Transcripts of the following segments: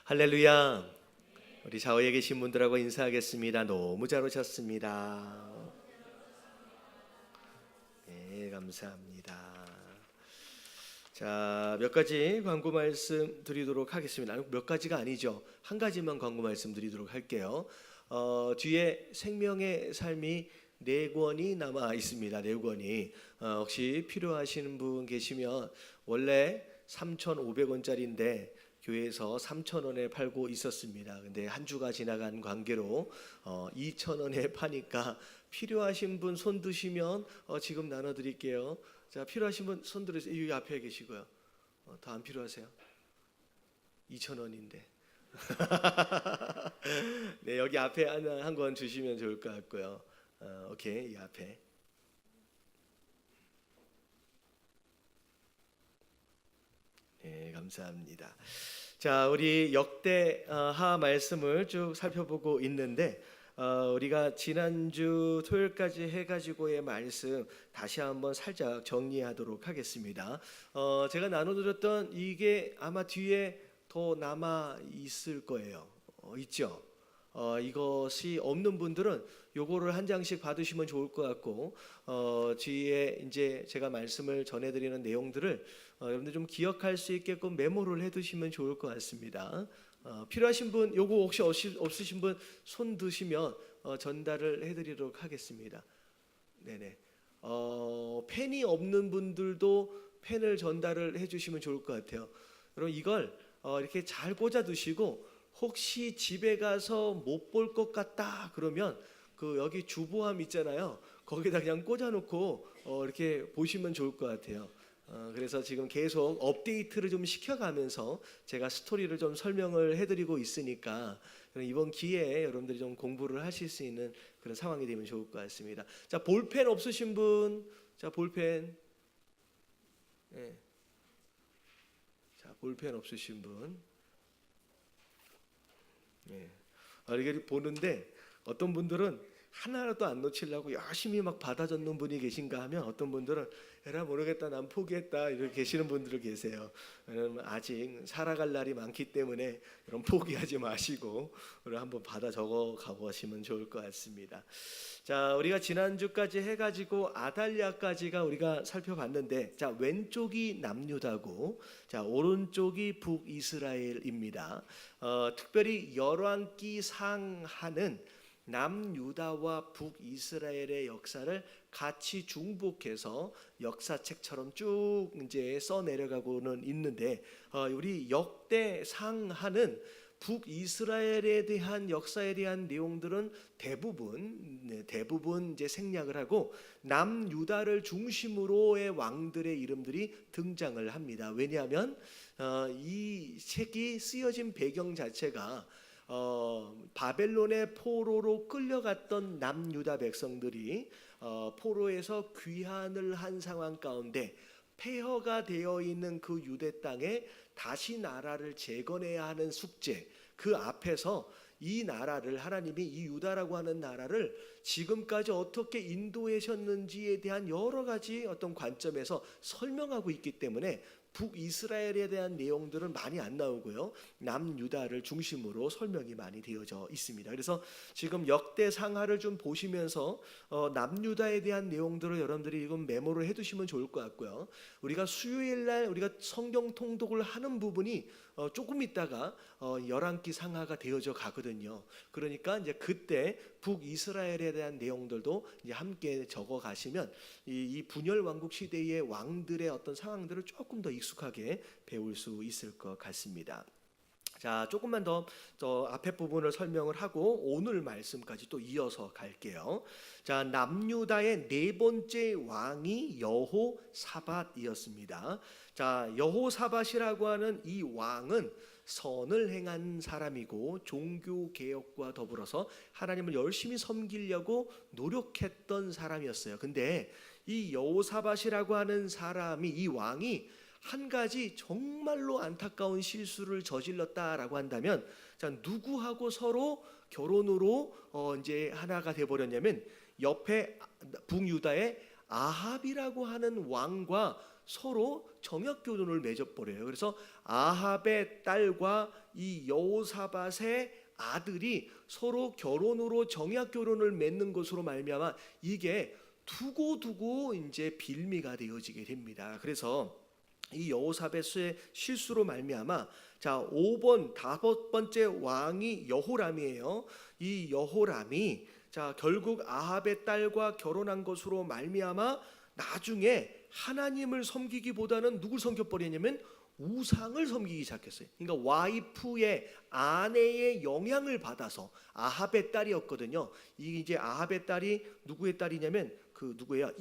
할렐루야. 우리 좌우에 계신 분들하고 인사하겠습니다. 너무 잘 오셨습니다. 네, 감사합니다. 자, 몇 가지 광고 말씀 드리도록 하겠습니다. 몇 가지가 아니죠. 한 가지만 광고 말씀 드리도록 할게요. 뒤에 생명의 삶이 4권이 남아 있습니다. 4권이 혹시 필요하시는 분 계시면 원래 3,500원짜리인데 교회에서 3,000원에 팔고 있었습니다. 근데 한 주가 지나간 관계로 2,000원에 파니까 필요하신 분 손 드시면 지금 나눠드릴게요. 자, 필요하신 분 손 들으세요. 여기 앞에 계시고요. 더 안 필요하세요? 2,000원인데. 네, 여기 앞에 한 권 주시면 좋을 것 같고요. 오케이, 이 앞에. 네, 감사합니다. 자, 우리 역대하 말씀을 쭉 살펴보고 있는데 우리가 지난주 토요일까지 해가지고의 말씀 다시 한번 살짝 정리하도록 하겠습니다. 제가 나눠드렸던 이게 아마 뒤에 더 남아 있을 거예요. 있죠? 이것이 없는 분들은 요거를 한 장씩 받으시면 좋을 것 같고 뒤에 이제 제가 말씀을 전해드리는 내용들을 여러분들 좀 기억할 수 있게끔 메모를 해두시면 좋을 것 같습니다. 필요하신 분, 요거 혹시 없으신 분 손 드시면 전달을 해드리도록 하겠습니다. 네네. 펜이 없는 분들도 펜을 전달을 해주시면 좋을 것 같아요. 여러분 이걸 이렇게 잘 꽂아두시고 혹시 집에 가서 못 볼 것 같다 그러면 그 여기 주보함 있잖아요. 거기다 그냥 꽂아놓고 이렇게 보시면 좋을 것 같아요. 그래서 지금 계속 업데이트를 좀 시켜가면서 제가 스토리를 좀 설명을 해드리고 있으니까 이번 기회에 여러분들이 좀 공부를 하실 수 있는 그런 상황이 되면 좋을 것 같습니다. 자, 볼펜 없으신 분, 자 볼펜, 네. 자 볼펜 없으신 분, 네. 이렇게 보는데 어떤 분들은 하나라도 안 놓치려고 열심히 막 받아 적는 분이 계신가 하면 어떤 분들은 에라 모르겠다 난 포기했다 이렇게 계시는 분들 계세요. 왜냐면 아직 살아갈 날이 많기 때문에 여러분 포기하지 마시고 한번 받아 적어 가보시면 좋을 것 같습니다. 자, 우리가 지난주까지 해가지고 아달랴까지가 우리가 살펴봤는데 자 왼쪽이 남유다고 자 오른쪽이 북이스라엘입니다. 특별히 열왕기 상하는 남유다와 북이스라엘의 역사를 같이 중복해서 역사책처럼 쭉 이제 써 내려가고는 있는데 우리 역대상하는 북이스라엘에 대한 역사에 대한 내용들은 대부분 이제 생략을 하고 남유다를 중심으로의 왕들의 이름들이 등장을 합니다. 왜냐하면 이 책이 쓰여진 배경 자체가 바벨론의 포로로 끌려갔던 남유다 백성들이 포로에서 귀환을 한 상황 가운데 폐허가 되어 있는 그 유대 땅에 다시 나라를 재건해야 하는 숙제, 그 앞에서 이 나라를 하나님이 이 유다라고 하는 나라를 지금까지 어떻게 인도하셨는지에 대한 여러 가지 어떤 관점에서 설명하고 있기 때문에 북이스라엘에 대한 내용들은 많이 안 나오고요. 남유다를 중심으로 설명이 많이 되어져 있습니다. 그래서 지금 역대상하를 좀 보시면서 남유다에 대한 내용들을 여러분들이 이건 메모를 해두시면 좋을 것 같고요. 우리가 수요일날 우리가 성경 통독을 하는 부분이 조금 있다가 열왕기 상하가 되어져 가거든요. 그러니까 이제 그때 북이스라엘에 대한 내용들도 이제 함께 적어 가시면 이 분열 왕국 시대의 왕들의 어떤 상황들을 조금 더 익숙하게 배울 수 있을 것 같습니다. 자, 조금만 더 앞에 부분을 설명을 하고 오늘 말씀까지 또 이어서 갈게요. 자, 남유다의 네 번째 왕이 여호사밧이었습니다. 자, 여호사밧이라고 하는 이 왕은 선을 행한 사람이고 종교 개혁과 더불어서 하나님을 열심히 섬기려고 노력했던 사람이었어요. 근데 이 여호사밧이라고 하는 사람이 이 왕이 한 가지 정말로 안타까운 실수를 저질렀다라고 한다면 자 누구하고 서로 결혼으로 이제 하나가 돼 버렸냐면 옆에 북유다의 아합이라고 하는 왕과 서로 정역 결혼을 맺어버려요. 그래서 아합의 딸과 이 여호사밧의 아들이 서로 결혼으로 정약 결혼을 맺는 것으로 말미암아 이게 두고두고 이제 빌미가 되어지게 됩니다. 그래서 이 여호사밧의 실수로 말미암아 자 5번 다섯 번째 왕이 여호람이에요. 이 여호람이 자 결국 아합의 딸과 결혼한 것으로 말미암아 나중에 하나님을 섬기기보다는 누굴 섬겨버리냐면 우상을 섬기기 시작했어요. 그러니까 와이프의 아내의 영향을 받아서 아합의 딸이었거든요. 이제 아합의 딸이 누구의 딸이냐면 그 누구예요?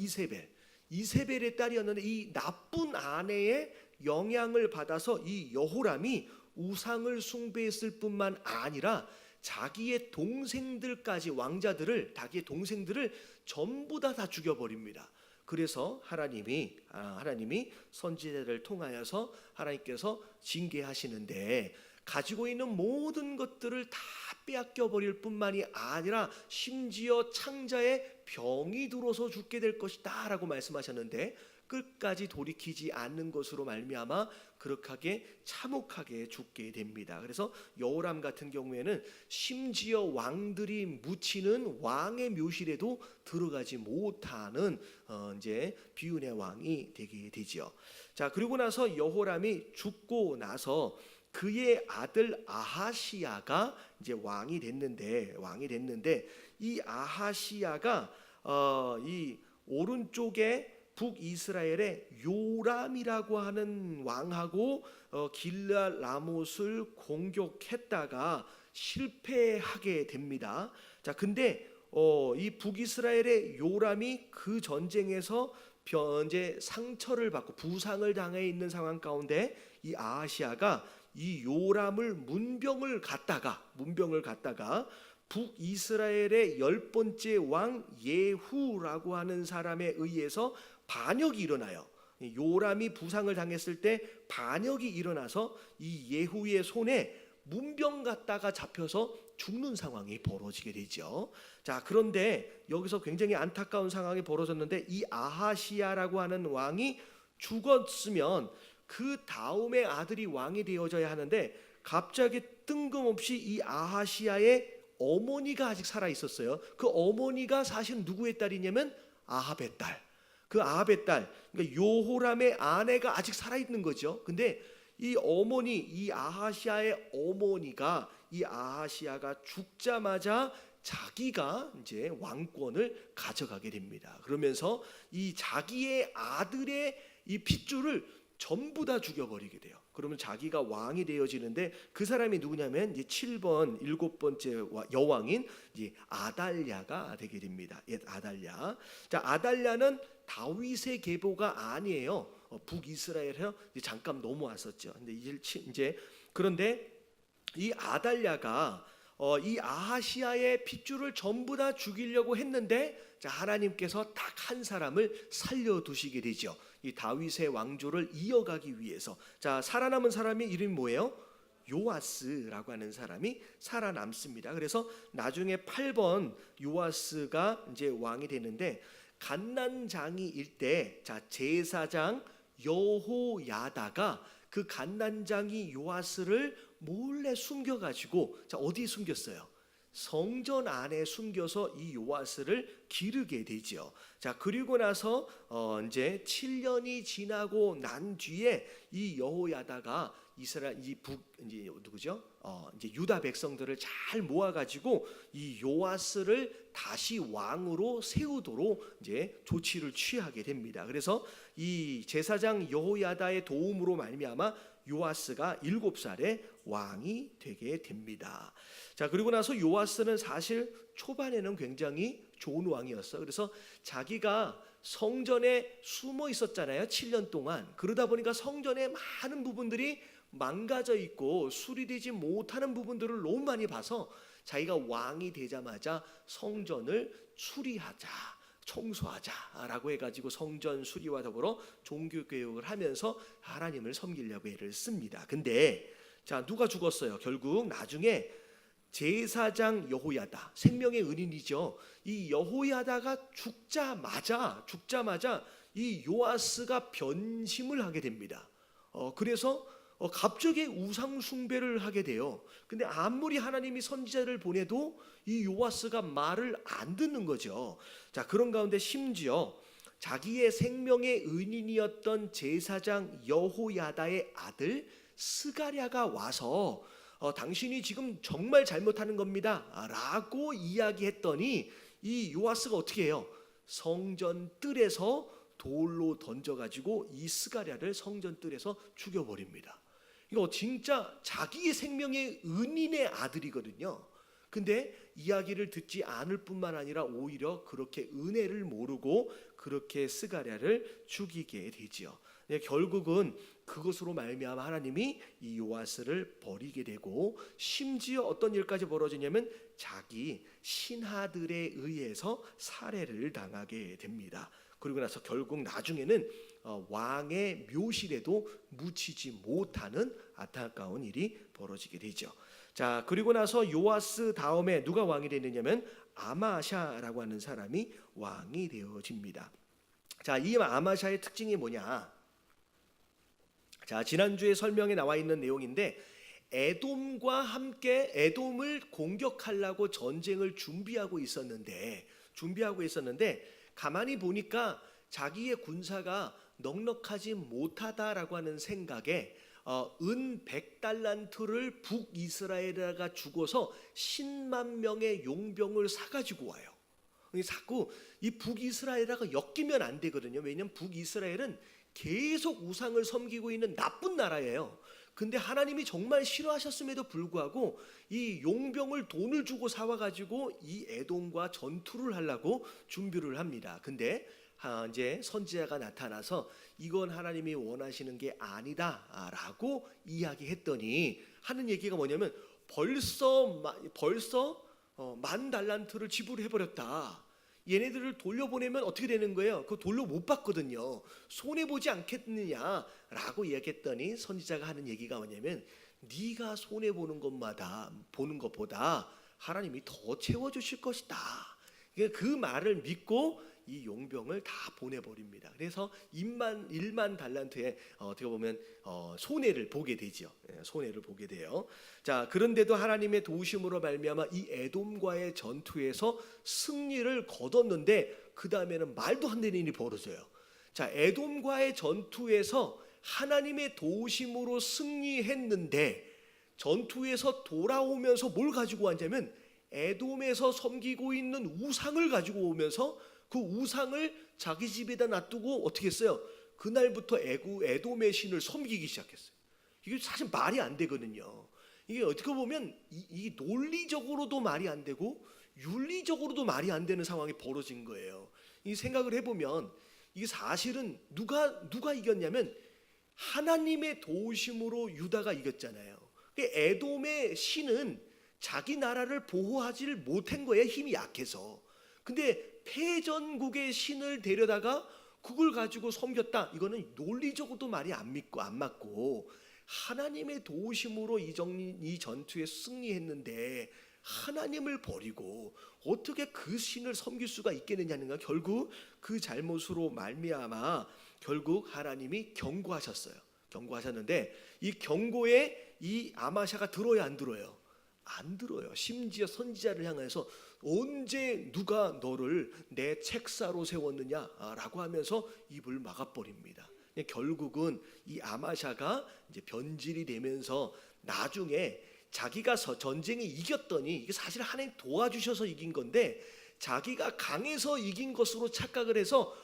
이세벨의 딸이었는데 이 나쁜 아내의 영향을 받아서 이 여호람이 우상을 숭배했을 뿐만 아니라 자기의 동생들까지 왕자들을 자기의 동생들을 전부 다 죽여버립니다. 그래서 하나님이 선지자를 통하여서 하나님께서 징계하시는데 가지고 있는 모든 것들을 다 빼앗겨 버릴 뿐만이 아니라 심지어 창자에 병이 들어서 죽게 될 것이다 라고 말씀하셨는데 끝까지 돌이키지 않는 것으로 말미암아 그렇게 참혹하게 죽게 됩니다. 그래서 여호람 같은 경우에는 심지어 왕들이 묻히는 왕의 묘실에도 들어가지 못하는 이제 비운의 왕이 되게 되지요. 자 그리고 나서 여호람이 죽고 나서 그의 아들 아하시야가 이제 왕이 됐는데 이 아하시야가 이 오른쪽에 북이스라엘의 요람이라고 하는 왕하고 길르앗 라못을 공격했다가 실패하게 됩니다. 자, 근데 이 북이스라엘의 요람이 그 전쟁에서 이제 상처를 받고 부상을 당해 있는 상황 가운데 이 아하시아가 이 요람을 문병을 갖다가 북이스라엘의 10번째 왕 예후라고 하는 사람에 의해서 반역이 일어나요. 요람이 부상을 당했을 때 반역이 일어나서 이 예후의 손에 문병 갖다가 잡혀서 죽는 상황이 벌어지게 되죠. 자, 그런데 여기서 굉장히 안타까운 상황이 벌어졌는데 이 아하시야라고 하는 왕이 죽었으면 그 다음에 아들이 왕이 되어져야 하는데 갑자기 뜬금없이 이 아하시야의 어머니가 아직 살아 있었어요. 그 어머니가 사실 누구의 딸이냐면 아합의 딸. 그 아합의 딸, 그러니까 요호람의 아내가 아직 살아 있는 거죠. 근데 이 어머니, 이 아하시아의 어머니가 이 아하시아가 죽자마자 자기가 이제 왕권을 가져가게 됩니다. 그러면서 이 자기의 아들의 이 핏줄을 전부 다 죽여버리게 돼요. 그러면 자기가 왕이 되어지는데 그 사람이 누구냐면 이제 7번 7번째 여왕인 이제 아달랴가 되게 됩니다. 아달랴. 자, 아달랴는 다윗의 계보가 아니에요. 북이스라엘에 잠깐 넘어왔었죠. 근데 이제 그런데 이 아달랴가 이 아하시아의 핏줄을 전부 다 죽이려고 했는데 자, 하나님께서 딱 한 사람을 살려두시게 되죠. 이 다윗의 왕조를 이어가기 위해서. 자, 살아남은 사람이 이름이 뭐예요? 요아스라고 하는 사람이 살아남습니다. 그래서 나중에 8번 요아스가 이제 왕이 되는데 갓난장이일 때 자, 제사장 여호야다가 그 갓난장이 요아스를 몰래 숨겨가지고 자 어디 숨겼어요? 성전 안에 숨겨서 이 요아스를 기르게 되죠. 자 그리고 나서 이제 7년이 지나고 난 뒤에 이 여호야다가 이스라엘 이제 누구죠? 이제 유다 백성들을 잘 모아가지고 이 요아스를 다시 왕으로 세우도록 이제 조치를 취하게 됩니다. 그래서 이 제사장 여호야다의 도움으로 말미암아 요아스가 7살에 왕이 되게 됩니다. 자 그리고 나서 요아스는 사실 초반에는 굉장히 좋은 왕이었어. 그래서 자기가 성전에 숨어 있었잖아요. 7년 동안. 그러다 보니까 성전의 많은 부분들이 망가져 있고 수리되지 못하는 부분들을 너무 많이 봐서 자기가 왕이 되자마자 성전을 수리하자, 청소하자라고 해가지고 성전 수리와 더불어 종교 개혁을 하면서 하나님을 섬기려고 애를 씁니다. 근데 자 누가 죽었어요? 결국 나중에 제사장 여호야다, 생명의 은인이죠. 이 여호야다가 죽자마자 이 요아스가 변심을 하게 됩니다. 그래서 갑자기 우상 숭배를 하게 돼요. 근데 아무리 하나님이 선지자를 보내도 이 요아스가 말을 안 듣는 거죠. 자, 그런 가운데 심지어 자기의 생명의 은인이었던 제사장 여호야다의 아들 스가랴가 와서 당신이 지금 정말 잘못하는 겁니다 라고 이야기했더니 이 요아스가 어떻게 해요? 성전 뜰에서 돌로 던져가지고 이 스가랴를 성전 뜰에서 죽여버립니다. 이거 진짜 자기의 생명의 은인의 아들이거든요. 근데 이야기를 듣지 않을 뿐만 아니라 오히려 그렇게 은혜를 모르고 그렇게 스가랴를 죽이게 되지요. 결국은 그것으로 말미암아 하나님이 이 요아스를 버리게 되고, 심지어 어떤 일까지 벌어지냐면 자기 신하들에 의해서 살해를 당하게 됩니다. 그리고 나서 결국 나중에는 왕의 묘실에도 묻히지 못하는 안타까운 일이 벌어지게 되죠. 자, 그리고 나서 요아스 다음에 누가 왕이 되느냐면 아마샤라고 하는 사람이 왕이 되어집니다. 자, 이 아마샤의 특징이 뭐냐? 자, 지난주에 설명에 나와 있는 내용인데, 에돔과 함께 에돔을 공격하려고 전쟁을 준비하고 있었는데 가만히 보니까 자기의 군사가 넉넉하지 못하다라고 하는 생각에 은 100달란트를 북이스라엘에다가 주고서 10만 명의 용병을 사가지고 와요. 자꾸 이 북이스라엘에다가 엮이면 안 되거든요. 왜냐하면 북이스라엘은 계속 우상을 섬기고 있는 나쁜 나라예요. 근데 하나님이 정말 싫어하셨음에도 불구하고 이 용병을 돈을 주고 사와가지고 이 에돔과 전투를 하려고 준비를 합니다. 근데 이제 선지자가 나타나서 이건 하나님이 원하시는 게 아니다라고 이야기했더니 하는 얘기가 뭐냐면 벌써 10,000달란트를 지불해버렸다. 얘네들을 돌려보내면 어떻게 되는 거예요? 그거 돌려 못 받거든요. 손해보지 않겠느냐라고 이야기했더니 선지자가 하는 얘기가 뭐냐면 네가 손해보는 것보다 하나님이 더 채워주실 것이다. 그 말을 믿고 이 용병을 다 보내버립니다. 그래서 1만 달란트에 어떻게 보면 손해를 보게 되죠. 손해를 보게 돼요. 자, 그런데도 하나님의 도우심으로 말미암아 이 에돔과의 전투에서 승리를 거뒀는데 그 다음에는 말도 안 되는 일이 벌어져요. 자, 에돔과의 전투에서 하나님의 도우심으로 승리했는데 전투에서 돌아오면서 뭘 가지고 왔냐면 에돔에서 섬기고 있는 우상을 가지고 오면서 그 우상을 자기 집에다 놔두고 어떻게 했어요? 그날부터 에돔의 신을 섬기기 시작했어요. 이게 사실 말이 안 되거든요. 이게 어떻게 보면 이 논리적으로도 말이 안 되고 윤리적으로도 말이 안 되는 상황이 벌어진 거예요. 이 생각을 해보면 이게 사실은 누가 이겼냐면 하나님의 도우심으로 유다가 이겼잖아요. 에돔의 신은 자기 나라를 보호하지를 못한 거예요. 힘이 약해서. 근데 패전국의 신을 데려다가 그걸 가지고 섬겼다. 이거는 논리적으로도 말이 안 맞고 하나님의 도우심으로 이 전투에 승리했는데 하나님을 버리고 어떻게 그 신을 섬길 수가 있겠느냐는 결국 그 잘못으로 말미암아 결국 하나님이 경고하셨는데 이 경고에 이 아마샤가 들어야 안 들어요? 안 들어요. 심지어 선지자를 향해서 언제 누가 너를 내 책사로 세웠느냐라고 하면서 입을 막아버립니다. 결국은 이 아마샤가 이제 변질이 되면서 나중에 자기가 전쟁에 이겼더니 이게 사실 하나님 도와주셔서 이긴 건데 자기가 강해서 이긴 것으로 착각을 해서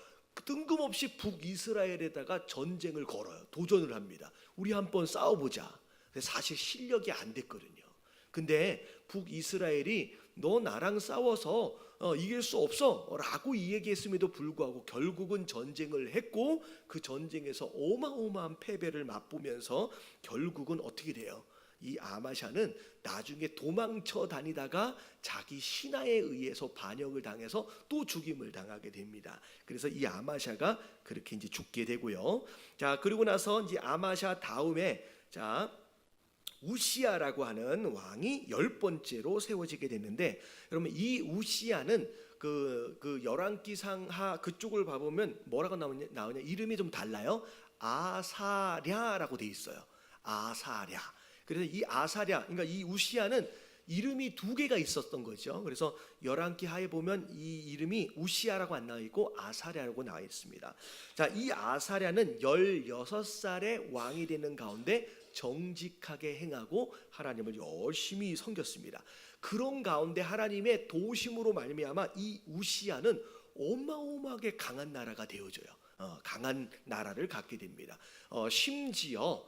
뜬금없이 북이스라엘에다가 전쟁을 걸어요. 도전을 합니다. 우리 한번 싸워보자. 사실 실력이 안 됐거든요. 근데 북이스라엘이 너 나랑 싸워서 이길 수 없어 라고 얘기했음에도 불구하고 결국은 전쟁을 했고 그 전쟁에서 어마어마한 패배를 맛보면서 결국은 어떻게 돼요? 이 아마샤는 나중에 도망쳐 다니다가 자기 신하에 의해서 반역을 당해서 또 죽임을 당하게 됩니다. 그래서 이 아마샤가 그렇게 이제 죽게 되고요. 자, 그리고 나서 이제 아마샤 다음에 우시야라고 하는 왕이 10번째로 세워지게 됐는데, 그러면 이 우시야는 그 열왕기상하 그쪽을 봐보면 뭐라고 나오냐 이름이 좀 달라요. 아사랴라고 돼 있어요. 아사랴. 그래서 이 아사랴, 그러니까 이 우시야는 이름이 두 개가 있었던 거죠. 그래서 열왕기 하에 보면 이 이름이 우시야라고 안 나와 있고 아사랴라고 나와 있습니다. 자, 이 아사랴는 16살의 왕이 되는 가운데 정직하게 행하고 하나님을 열심히 섬겼습니다. 그런 가운데 하나님의 도우심으로 말미암아 이 우시야는 어마어마하게 강한 나라가 되어져요. 강한 나라를 갖게 됩니다. 심지어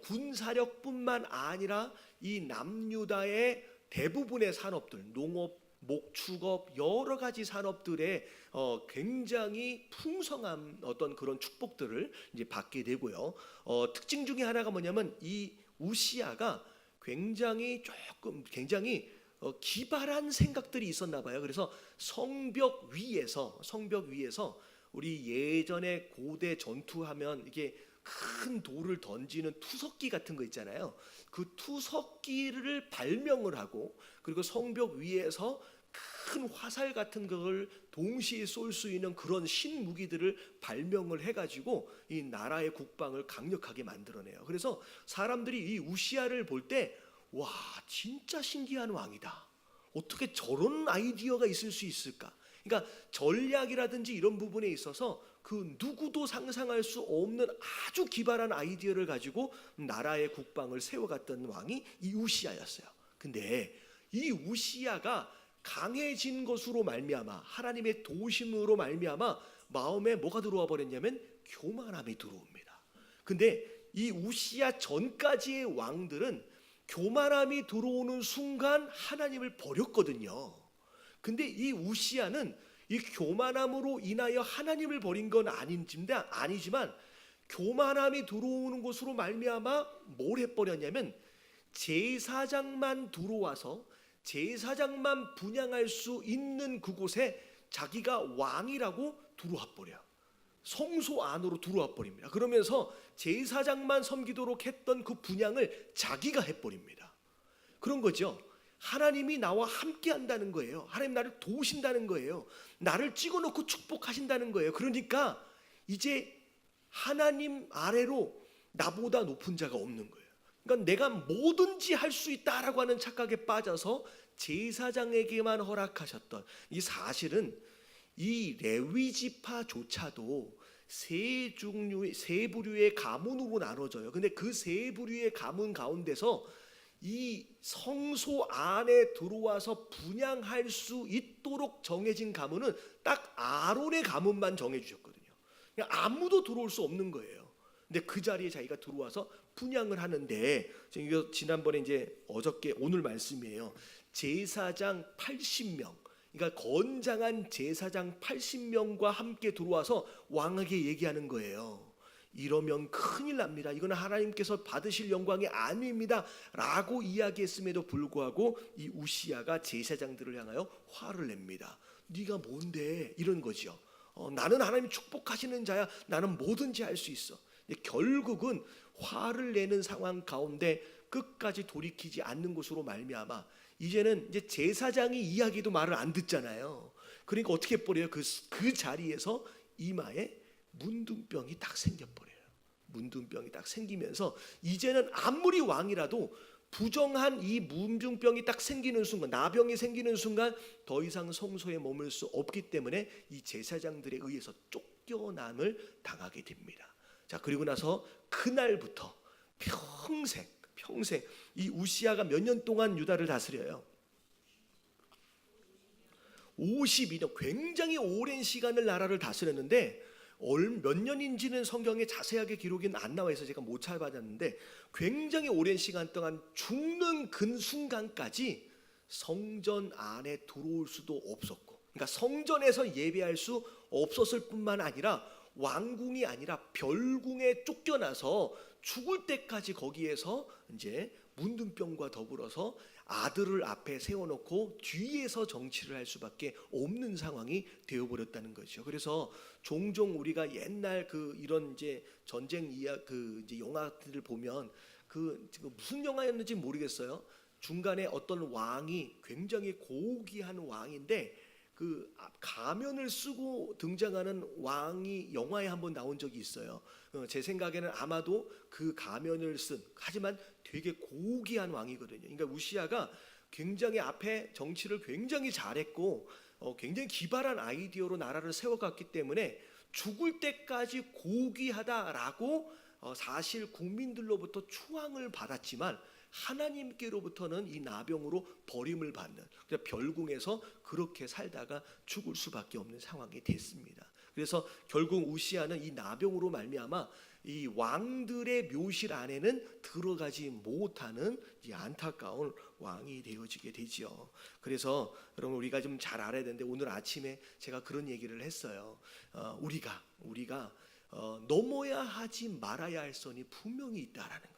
군사력뿐만 아니라 이 남유다의 대부분의 산업들, 농업, 목축업, 여러 가지 산업들에 굉장히 풍성한 어떤 그런 축복들을 이제 받게 되고요. 특징 중에 하나가 뭐냐면 이 우시야가 굉장히 기발한 생각들이 있었나 봐요. 그래서 성벽 위에서 우리 예전에 고대 전투하면 이게 큰 돌을 던지는 투석기 같은 거 있잖아요. 그 투석기를 발명을 하고, 그리고 성벽 위에서 큰 화살 같은 걸 동시에 쏠 수 있는 그런 신무기들을 발명을 해가지고 이 나라의 국방을 강력하게 만들어내요. 그래서 사람들이 이 우시야를 볼 때 와, 진짜 신기한 왕이다. 어떻게 저런 아이디어가 있을 수 있을까? 그러니까 전략이라든지 이런 부분에 있어서 그 누구도 상상할 수 없는 아주 기발한 아이디어를 가지고 나라의 국방을 세워갔던 왕이 이 우시야였어요. 근데 이 우시야가 강해진 것으로 말미암아, 하나님의 도우심으로 말미암아 마음에 뭐가 들어와 버렸냐면 교만함이 들어옵니다. 근데 이 우시야 전까지의 왕들은 교만함이 들어오는 순간 하나님을 버렸거든요. 근데 이 우시야는 이 교만함으로 인하여 하나님을 버린 건 아니지만 교만함이 들어오는 것으로 말미암아 뭘 해버렸냐면 제사장만 들어와서 제사장만 분향할 수 있는 그곳에 자기가 왕이라고 들어와 버려요. 성소 안으로 들어와 버립니다. 그러면서 제사장만 섬기도록 했던 그 분향을 자기가 해버립니다. 그런 거죠. 하나님이 나와 함께 한다는 거예요. 하나님 나를 도우신다는 거예요. 나를 찍어놓고 축복하신다는 거예요. 그러니까 이제 하나님 아래로 나보다 높은 자가 없는 거예요. 그러니까 내가 뭐든지 할 수 있다라고 하는 착각에 빠져서 제사장에게만 허락하셨던, 이 사실은 이 레위 지파조차도 세 부류의 가문으로 나눠져요. 근데 그 세 부류의 가문 가운데서 이 성소 안에 들어와서 분향할 수 있도록 정해진 가문은 딱 아론의 가문만 정해 주셨거든요. 그냥 아무도 들어올 수 없는 거예요. 근데 그 자리에 자기가 들어와서 분향을 하는데, 이거 지난번에 이제 어저께 오늘 말씀이에요. 제사장 80명, 그러니까 건장한 제사장 80명과 함께 들어와서 왕에게 얘기하는 거예요. 이러면 큰일 납니다. 이거는 하나님께서 받으실 영광이 아닙니다 라고 이야기했음에도 불구하고 이 우시야가 제사장들을 향하여 화를 냅니다. 네가 뭔데? 이런 거죠. 나는 하나님 축복하시는 자야. 나는 뭐든지 할 수 있어. 결국은 화를 내는 상황 가운데 끝까지 돌이키지 않는 것으로 말미암아 이제는 이제 제사장이 이야기도 말을 안 듣잖아요. 그러니까 어떻게 해버려요? 그 자리에서 이마에 문둥병이 딱 생겨버려요. 문둥병이 딱 생기면서 이제는 아무리 왕이라도 부정한 이 문둥병이 딱 생기는 순간, 나병이 생기는 순간 더 이상 성소에 머물 수 없기 때문에 이 제사장들에 의해서 쫓겨남을 당하게 됩니다. 자, 그리고 나서 그날부터 평생 이 우시야가 몇 년 동안 유다를 다스려요? 52년, 굉장히 오랜 시간을 나라를 다스렸는데 몇 년인지는 성경에 자세하게 기록이 안 나와 있어서 제가 못 찾아봤는데 굉장히 오랜 시간 동안 죽는 그 순간까지 성전 안에 들어올 수도 없었고, 그러니까 성전에서 예배할 수 없었을 뿐만 아니라 왕궁이 아니라 별궁에 쫓겨나서 죽을 때까지 거기에서 이제 문둥병과 더불어서 아들을 앞에 세워놓고 뒤에서 정치를 할 수밖에 없는 상황이 되어버렸다는 거죠. 그래서 종종 우리가 옛날 이런 이제 전쟁 이제 영화들을 보면 무슨 영화였는지 모르겠어요. 중간에 어떤 왕이 굉장히 고귀한 왕인데 그 가면을 쓰고 등장하는 왕이 영화에 한번 나온 적이 있어요. 제 생각에는 아마도 그 가면을 쓴, 하지만 되게 고귀한 왕이거든요. 그러니까 우시아가 굉장히 앞에 정치를 굉장히 잘했고 굉장히 기발한 아이디어로 나라를 세워갔기 때문에 죽을 때까지 고귀하다라고 사실 국민들로부터 추앙을 받았지만 하나님께로부터는 이 나병으로 버림을 받는, 별궁에서 그렇게 살다가 죽을 수밖에 없는 상황이 됐습니다. 그래서 결국 우시아는 이 나병으로 말미암아 이 왕들의 묘실 안에는 들어가지 못하는 이 안타까운 왕이 되어지게 되지요. 그래서 여러분 우리가 좀 잘 알아야 되는데, 오늘 아침에 제가 그런 얘기를 했어요. 우리가 넘어야 하지 말아야 할 선이 분명히 있다라는 거예요.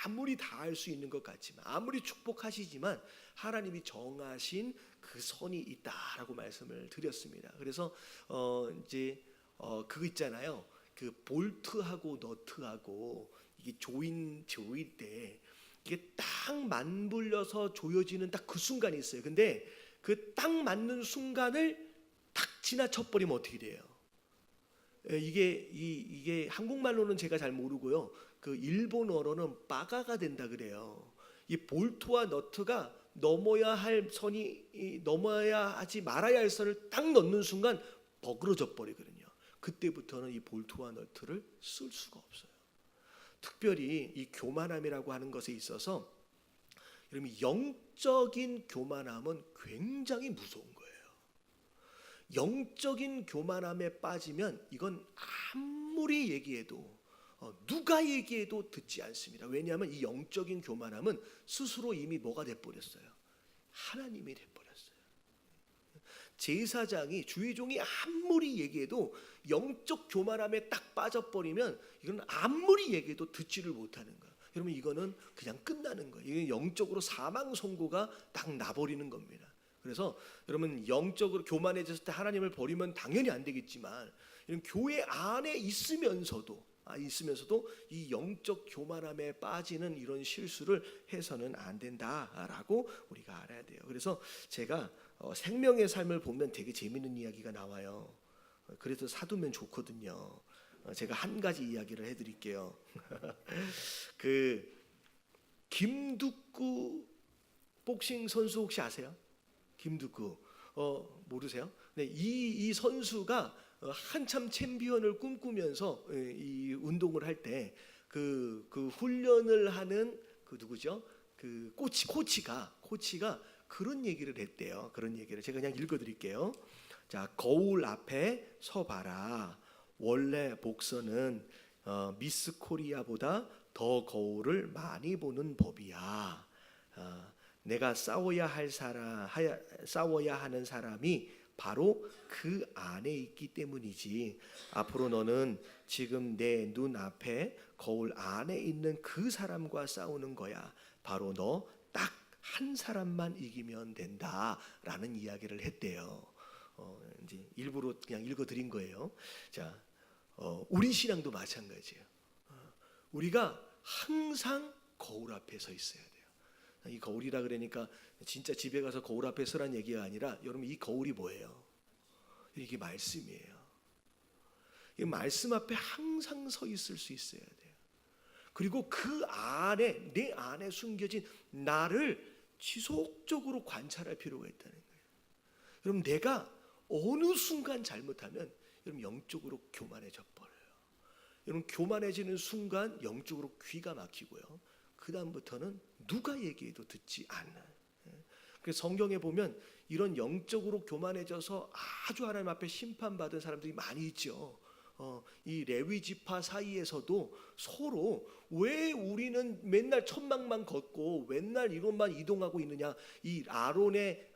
아무리 다 할 수 있는 것 같지만, 아무리 축복하시지만 하나님이 정하신 그 선이 있다라고 말씀을 드렸습니다. 그래서 이제 그거 있잖아요. 그 볼트하고 너트하고 이게 조일 때 이게 딱 맞물려서 조여지는 딱 그 순간이 있어요. 근데 그 딱 맞는 순간을 딱 지나쳐 버리면 어떻게 돼요? 이게 한국말로는 제가 잘 모르고요. 그 일본어로는 빠가가 된다 그래요. 이 볼트와 너트가 넘어야 할 선이, 넘어야 하지 말아야 할 선을 딱 넣는 순간 버그러져 버리거든요. 그때부터는 이 볼트와 너트를 쓸 수가 없어요. 특별히 이 교만함이라고 하는 것에 있어서 여러분, 영적인 교만함은 굉장히 무서운 거예요. 영적인 교만함에 빠지면 이건 아무리 얘기해도 누가 얘기해도 듣지 않습니다. 왜냐하면 이 영적인 교만함은 스스로 이미 뭐가 돼버렸어요? 하나님이 돼버렸어요. 제사장이, 주의종이 아무리 얘기해도 영적 교만함에 딱 빠져버리면 이건 아무리 얘기해도 듣지를 못하는 거예요. 여러분, 이거는 그냥 끝나는 거예요. 이건 영적으로 사망 선고가 딱 나버리는 겁니다. 그래서 여러분, 영적으로 교만해졌을 때 하나님을 버리면 당연히 안 되겠지만, 이런 교회 안에 있으면서도 이 영적 교만함에 빠지는 이런 실수를 해서는 안 된다라고 우리가 알아야 돼요. 그래서 제가 생명의 삶을 보면 되게 재밌는 이야기가 나와요. 그래서 사두면 좋거든요. 제가 한 가지 이야기를 해드릴게요. 그 김두구 복싱 선수 혹시 아세요? 김두구 모르세요? 네, 이 선수가 한참 챔피언을 꿈꾸면서 이 운동을 할 때 그 훈련을 하는 그 누구죠? 그 코치가 그런 얘기를 했대요. 그런 얘기를 제가 그냥 읽어드릴게요. 자, 거울 앞에 서봐라. 원래 복서는 미스 코리아보다 더 거울을 많이 보는 법이야. 내가 싸워야 하는 사람이 바로 그 안에 있기 때문이지. 앞으로 너는 지금 내 눈앞에 거울 안에 있는 그 사람과 싸우는 거야. 바로 너 딱 한 사람만 이기면 된다라는 이야기를 했대요. 이제 일부러 그냥 읽어드린 거예요. 자, 우리 신앙도 마찬가지예요. 우리가 항상 거울 앞에 서 있어야 돼요. 이 거울이라 그러니까 진짜 집에 가서 거울 앞에 서란 얘기가 아니라, 여러분, 이 거울이 뭐예요? 이게 말씀이에요. 이 말씀 앞에 항상 서 있을 수 있어야 돼요. 그리고 그 안에, 내 안에 숨겨진 나를 지속적으로 관찰할 필요가 있다는 거예요. 여러분, 내가 어느 순간 잘못하면 여러분 영적으로 교만해져 버려요. 여러분, 교만해지는 순간 영적으로 귀가 막히고요. 그 다음부터는 누가 얘기해도 듣지 않는. 그래서 성경에 보면 이런 영적으로 교만해져서 아주 하나님 앞에 심판받은 사람들이 많이 있죠. 이 레위 지파 사이에서도 서로 왜 우리는 맨날 천막만 걷고 맨날 이것만 이동하고 있느냐, 이 아론의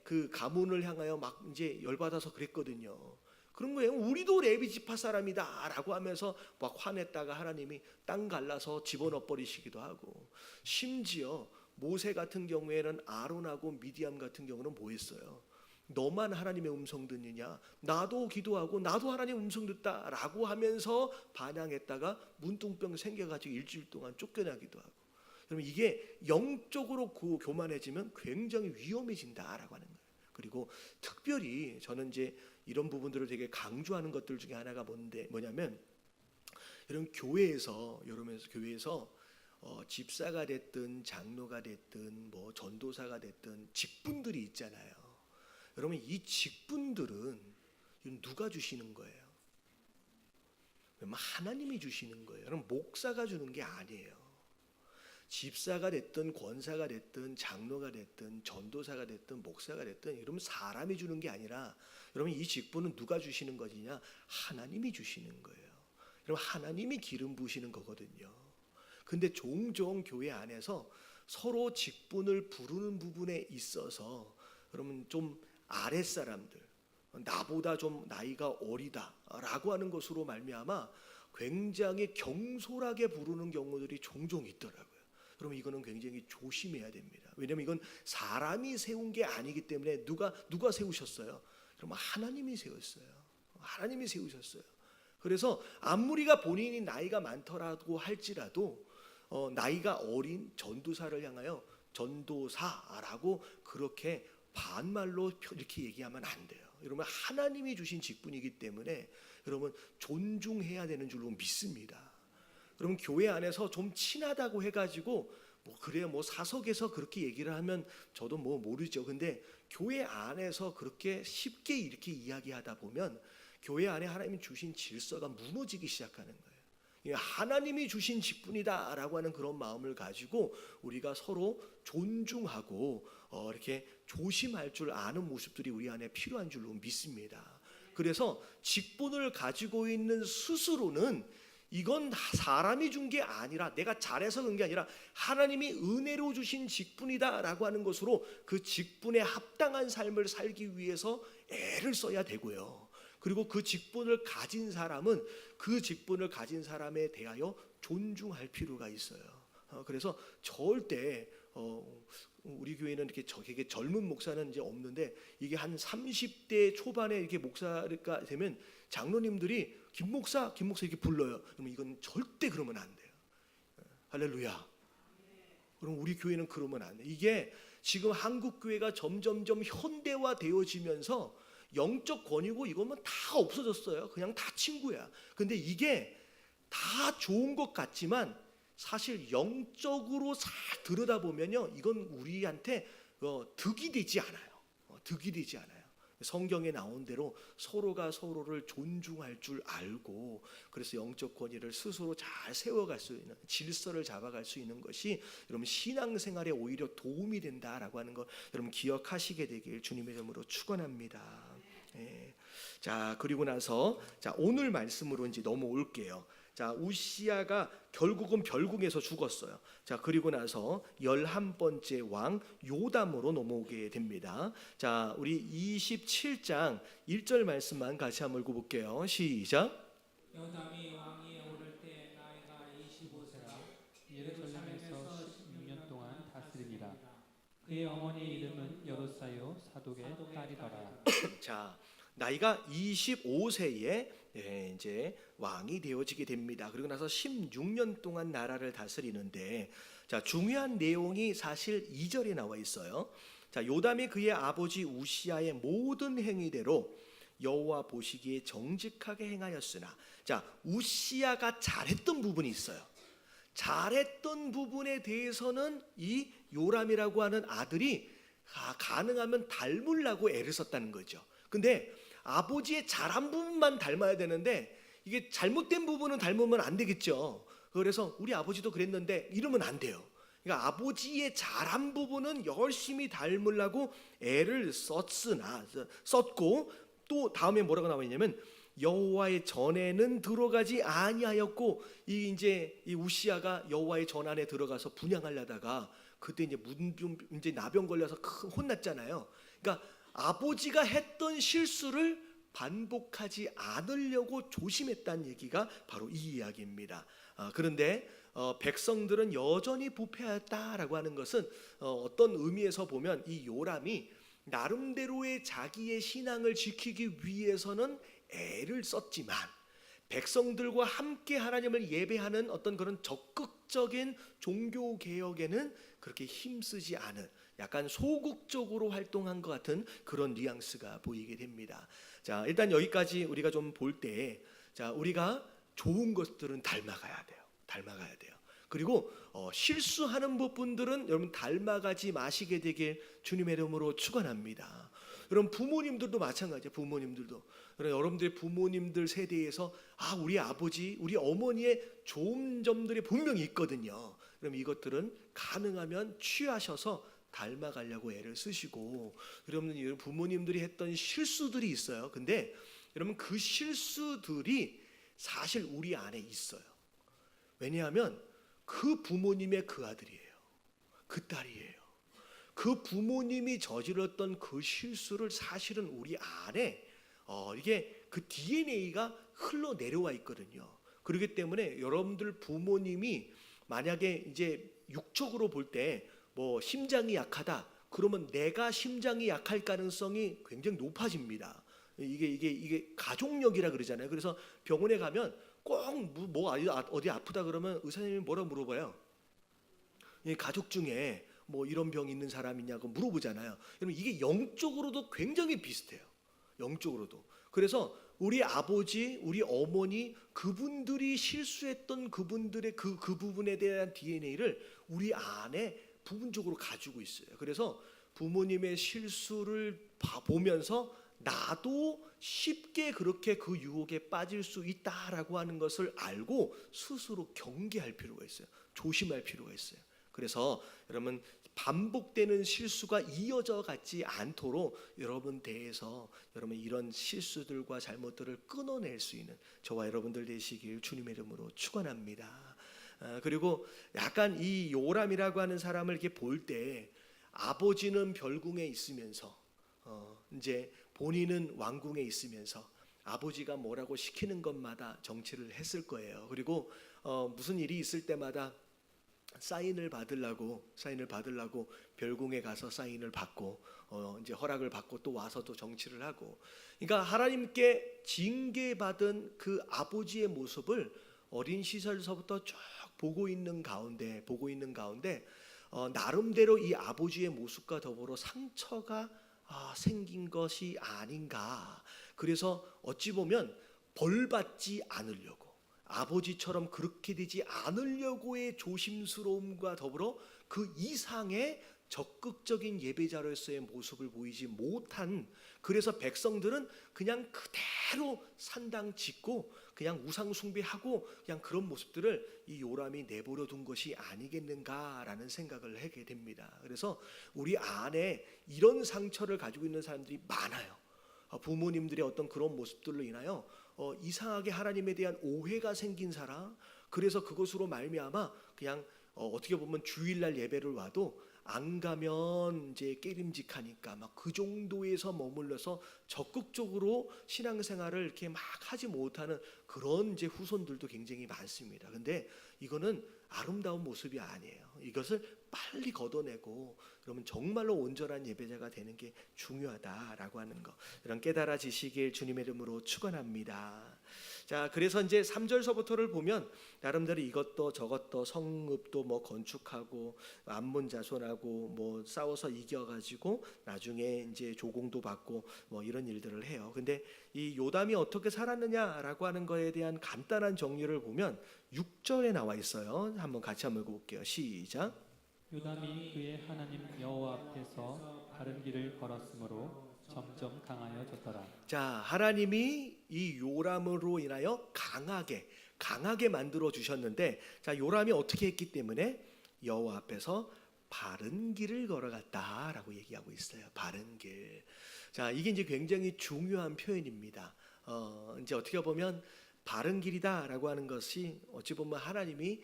그 가문을 향하여 막 이제 열받아서 그랬거든요. 그런 거예요. 우리도 레위 지파 사람이다라고 하면서 막 화냈다가 하나님이 땅 갈라서 집어넣어 버리시기도 하고, 심지어 모세 같은 경우에는 아론하고 미디암 같은 경우는 뭐 했어요? 너만 하나님의 음성 듣느냐? 나도 기도하고 나도 하나님의 음성 듣다라고 하면서 반항했다가 문둥병 생겨가지고 일주일 동안 쫓겨나기도 하고. 그러면 이게 영적으로 교만해지면 굉장히 위험해진다라고 하는 거예요. 그리고 특별히 저는 이제 이런 부분들을 되게 강조하는 것들 중에 하나가 뭐냐면 이런 교회에서 집사가 됐든 장로가 됐든 뭐 전도사가 됐든 직분들이 있잖아요. 여러분 이 직분들은 누가 주시는 거예요? 하나님이 주시는 거예요. 여러분 목사가 주는 게 아니에요. 집사가 됐든 권사가 됐든 장로가 됐든 전도사가 됐든 목사가 됐든 여러분 사람이 주는 게 아니라 여러분 이 직분은 누가 주시는 거냐? 하나님이 주시는 거예요. 여러분 하나님이 기름 부으시는 거거든요. 근데 종종 교회 안에서 서로 직분을 부르는 부분에 있어서 여러분 좀 아랫사람들, 나보다 좀 나이가 어리다라고 하는 것으로 말미암아 굉장히 경솔하게 부르는 경우들이 종종 있더라고요. 그러면 이거는 굉장히 조심해야 됩니다. 왜냐하면 이건 사람이 세운 게 아니기 때문에 누가 세우셨어요? 그러면 하나님이 세웠어요. 하나님이 세우셨어요. 그래서 아무리가 본인이 나이가 많더라도 할지라도 나이가 어린 전도사를 향하여 전도사라고 그렇게 반말로 이렇게 얘기하면 안 돼요. 여러분 하나님이 주신 직분이기 때문에 여러분 존중해야 되는 줄로 믿습니다. 여러분 교회 안에서 좀 친하다고 해가지고 뭐 사석에서 그렇게 얘기를 하면 저도 뭐 모르죠. 근데 교회 안에서 그렇게 쉽게 이렇게 이야기하다 보면 교회 안에 하나님이 주신 질서가 무너지기 시작하는 거예요. 하나님이 주신 직분이다라고 하는 그런 마음을 가지고 우리가 서로 존중하고 이렇게 조심할 줄 아는 모습들이 우리 안에 필요한 줄로 믿습니다. 그래서 직분을 가지고 있는 스스로는 이건 사람이 준 게 아니라 내가 잘해서 그런 게 아니라 하나님이 은혜로 주신 직분이다라고 하는 것으로 그 직분에 합당한 삶을 살기 위해서 애를 써야 되고요. 그리고 그 직분을 가진 사람은 그 직분을 가진 사람에 대하여 존중할 필요가 있어요. 그래서 절대 우리 교회는 이렇게 되게 젊은 목사는 이제 없는데 이게 한 30대 초반에 이렇게 목사가 되면 장로님들이 김 목사 이렇게 불러요. 그러면 이건 절대 그러면 안 돼요. 할렐루야. 그럼 우리 교회는 그러면 안 돼. 이게 지금 한국 교회가 점점점 현대화 되어지면서 영적 권위고 이거면 다 없어졌어요. 그냥 다 친구야. 근데 이게 다 좋은 것 같지만 사실 영적으로 잘 들여다보면요, 이건 우리한테 득이 되지 않아요. 득이 되지 않아요. 성경에 나온 대로 서로가 서로를 존중할 줄 알고 그래서 영적 권위를 스스로 잘 세워갈 수 있는 질서를 잡아갈 수 있는 것이 여러분 신앙생활에 오히려 도움이 된다라고 하는 거 여러분 기억하시게 되길 주님의 이름으로 축원합니다. 예. 자 그리고 나서 오늘 말씀으로 이제 넘어올게요. 자 우시야가 결국은 별궁에서 죽었어요. 자 그리고 나서 11번째 왕 요담으로 넘어오게 됩니다. 자 우리 27장 1절 말씀만 같이 한번 읽어볼게요. 시작. 요담이 왕위에 오를 때 나이가 25세라 예루살렘에서 16년 동안 다스립니다. 그의 어머니 이름은 여루사요 사독의 딸이더라. 자 나이가 25세에 이제 왕이 되어지게 됩니다. 그리고 나서 16년 동안 나라를 다스리는데 자 중요한 내용이 사실 2절에 나와 있어요. 자 요담이 그의 아버지 우시야의 모든 행위대로 여호와 보시기에 정직하게 행하였으나 자 우시야가 잘했던 부분이 있어요. 잘했던 부분에 대해서는 이 요람이라고 하는 아들이 가능하면 닮으려고 애를 썼다는 거죠. 근데 아버지의 잘한 부분만 닮아야 되는데 이게 잘못된 부분은 닮으면 안 되겠죠. 그래서 우리 아버지도 그랬는데 이러면 안 돼요. 그러니까 아버지의 잘한 부분은 열심히 닮으려고 애를 썼고 또 다음에 뭐라고 나와 있냐면 여호와의 전에는 들어가지 아니하였고 이 우시야가 여호와의 전 안에 들어가서 분향하려다가 그때 이제 나병 걸려서 큰 혼났잖아요. 그러니까 아버지가 했던 실수를 반복하지 않으려고 조심했다는 얘기가 바로 이 이야기입니다. 그런데 백성들은 여전히 부패하였다라고 하는 것은 어떤 의미에서 보면 이 요람이 나름대로의 자기의 신앙을 지키기 위해서는 애를 썼지만 백성들과 함께 하나님을 예배하는 어떤 그런 적극적인 종교 개혁에는 그렇게 힘쓰지 않은, 약간 소극적으로 활동한 것 같은 그런 뉘앙스가 보이게 됩니다. 자, 일단 여기까지 우리가 좀 볼 때, 자, 우리가 좋은 것들은 닮아가야 돼요. 닮아가야 돼요. 그리고 실수하는 부분들은 여러분 닮아가지 마시게 되길 주님의 이름으로 축원합니다. 여러분 부모님들도 마찬가지예요. 부모님들도 여러분들의 부모님들 세대에서 우리 아버지, 우리 어머니의 좋은 점들이 분명히 있거든요. 그럼 이것들은 가능하면 취하셔서 닮아가려고 애를 쓰시고, 여러분 부모님들이 했던 실수들이 있어요. 근데 여러분 그 실수들이 사실 우리 안에 있어요. 왜냐하면 그 부모님의 그 아들이에요. 그 딸이에요. 그 부모님이 저질렀던 그 실수를 사실은 우리 안에 이게 그 DNA가 흘러내려와 있거든요. 그렇기 때문에 여러분들 부모님이 만약에 이제 육적으로 볼 때 뭐 심장이 약하다 그러면 내가 심장이 약할 가능성이 굉장히 높아집니다. 이게 가족력이라 그러잖아요. 그래서 병원에 가면 꼭 뭐 어디 아프다 그러면 의사님이 뭐라 물어봐요? 가족 중에 뭐 이런 병 있는 사람 있냐고 물어보잖아요. 여러분 이게 영적으로도 굉장히 비슷해요. 영적으로도. 그래서 우리 아버지, 우리 어머니 그분들이 실수했던 그분들의 그 부분에 대한 DNA를 우리 안에 부분적으로 가지고 있어요. 그래서 부모님의 실수를 보면서 나도 쉽게 그렇게 그 유혹에 빠질 수 있다라고 하는 것을 알고 스스로 경계할 필요가 있어요. 조심할 필요가 있어요. 그래서 여러분 반복되는 실수가 이어져 가지 않도록 여러분 대해서 여러분 이런 실수들과 잘못들을 끊어낼 수 있는 저와 여러분들 되시길 주님의 이름으로 축원합니다. 그리고 약간 이 요람이라고 하는 사람을 이렇게 볼 때 아버지는 별궁에 있으면서 이제 본인은 왕궁에 있으면서 아버지가 뭐라고 시키는 것마다 정치를 했을 거예요. 그리고 무슨 일이 있을 때마다 사인을 받으려고 별궁에 가서 사인을 받고 이제 허락을 받고 또 와서 또 정치를 하고, 그러니까 하나님께 징계받은 그 아버지의 모습을 어린 시절서부터 쭉 보고 있는 가운데 나름대로 이 아버지의 모습과 더불어 상처가 생긴 것이 아닌가. 그래서 어찌 보면 벌받지 않으려고, 아버지처럼 그렇게 되지 않으려고의 조심스러움과 더불어 그 이상의 적극적인 예배자로서의 모습을 보이지 못한, 그래서 백성들은 그냥 그대로 산당 짓고 그냥 우상 숭배하고 그냥 그런 모습들을 이 요람이 내버려 둔 것이 아니겠는가라는 생각을 하게 됩니다. 그래서 우리 안에 이런 상처를 가지고 있는 사람들이 많아요. 부모님들의 어떤 그런 모습들로 인하여 이상하게 하나님에 대한 오해가 생긴 사람, 그래서 그것으로 말미암아 그냥 어떻게 보면 주일날 예배를 와도 안 가면 이제 깨림직하니까 막 그 정도에서 머물러서 적극적으로 신앙생활을 이렇게 막 하지 못하는 그런 이제 후손들도 굉장히 많습니다. 근데 이거는 아름다운 모습이 아니에요. 이것을 빨리 걷어내고 그러면 정말로 온전한 예배자가 되는 게 중요하다라고 하는 거, 이런 깨달아지시길 주님의 이름으로 축원합니다. 자, 그래서 이제 3절서부터를 보면 나름대로 이것도 저것도 성읍도 뭐 건축하고 암몬자손하고 뭐 싸워서 이겨가지고 나중에 이제 조공도 받고 뭐 이런 일들을 해요. 근데 이 요담이 어떻게 살았느냐라고 하는 거에 대한 간단한 정리를 보면 6절에 나와 있어요. 한번 같이 한번 읽어볼게요. 시작. 요담이 그의 하나님 여호와 앞에서 바른 길을 걸었으므로 점점 강하여졌더라. 자, 하나님이 이 요람으로 인하여 강하게 만들어 주셨는데, 자, 요람이 어떻게 했기 때문에 여호와 앞에서 바른 길을 걸어갔다라고 얘기하고 있어요. 바른 길. 자, 이게 이제 굉장히 중요한 표현입니다. 이제 어떻게 보면 바른 길이다라고 하는 것이 어찌 보면 하나님이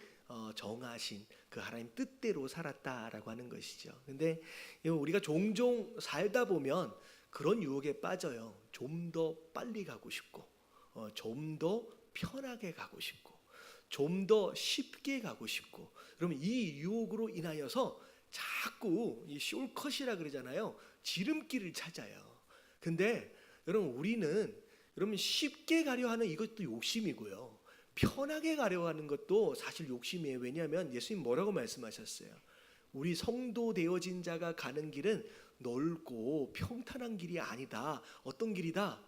정하신 그 하나님 뜻대로 살았다라고 하는 것이죠. 근데 우리가 종종 살다 보면 그런 유혹에 빠져요. 좀 더 빨리 가고 싶고, 좀 더 편하게 가고 싶고, 좀 더 쉽게 가고 싶고, 그러면 이 유혹으로 인하여서 자꾸 이 숄컷이라 그러잖아요. 지름길을 찾아요. 근데 여러분 우리는 여러분 쉽게 가려 하는 이것도 욕심이고요. 편하게 가려 하는 것도 사실 욕심이에요. 왜냐하면 예수님 뭐라고 말씀하셨어요? 우리 성도 되어진 자가 가는 길은 넓고 평탄한 길이 아니다. 어떤 길이다?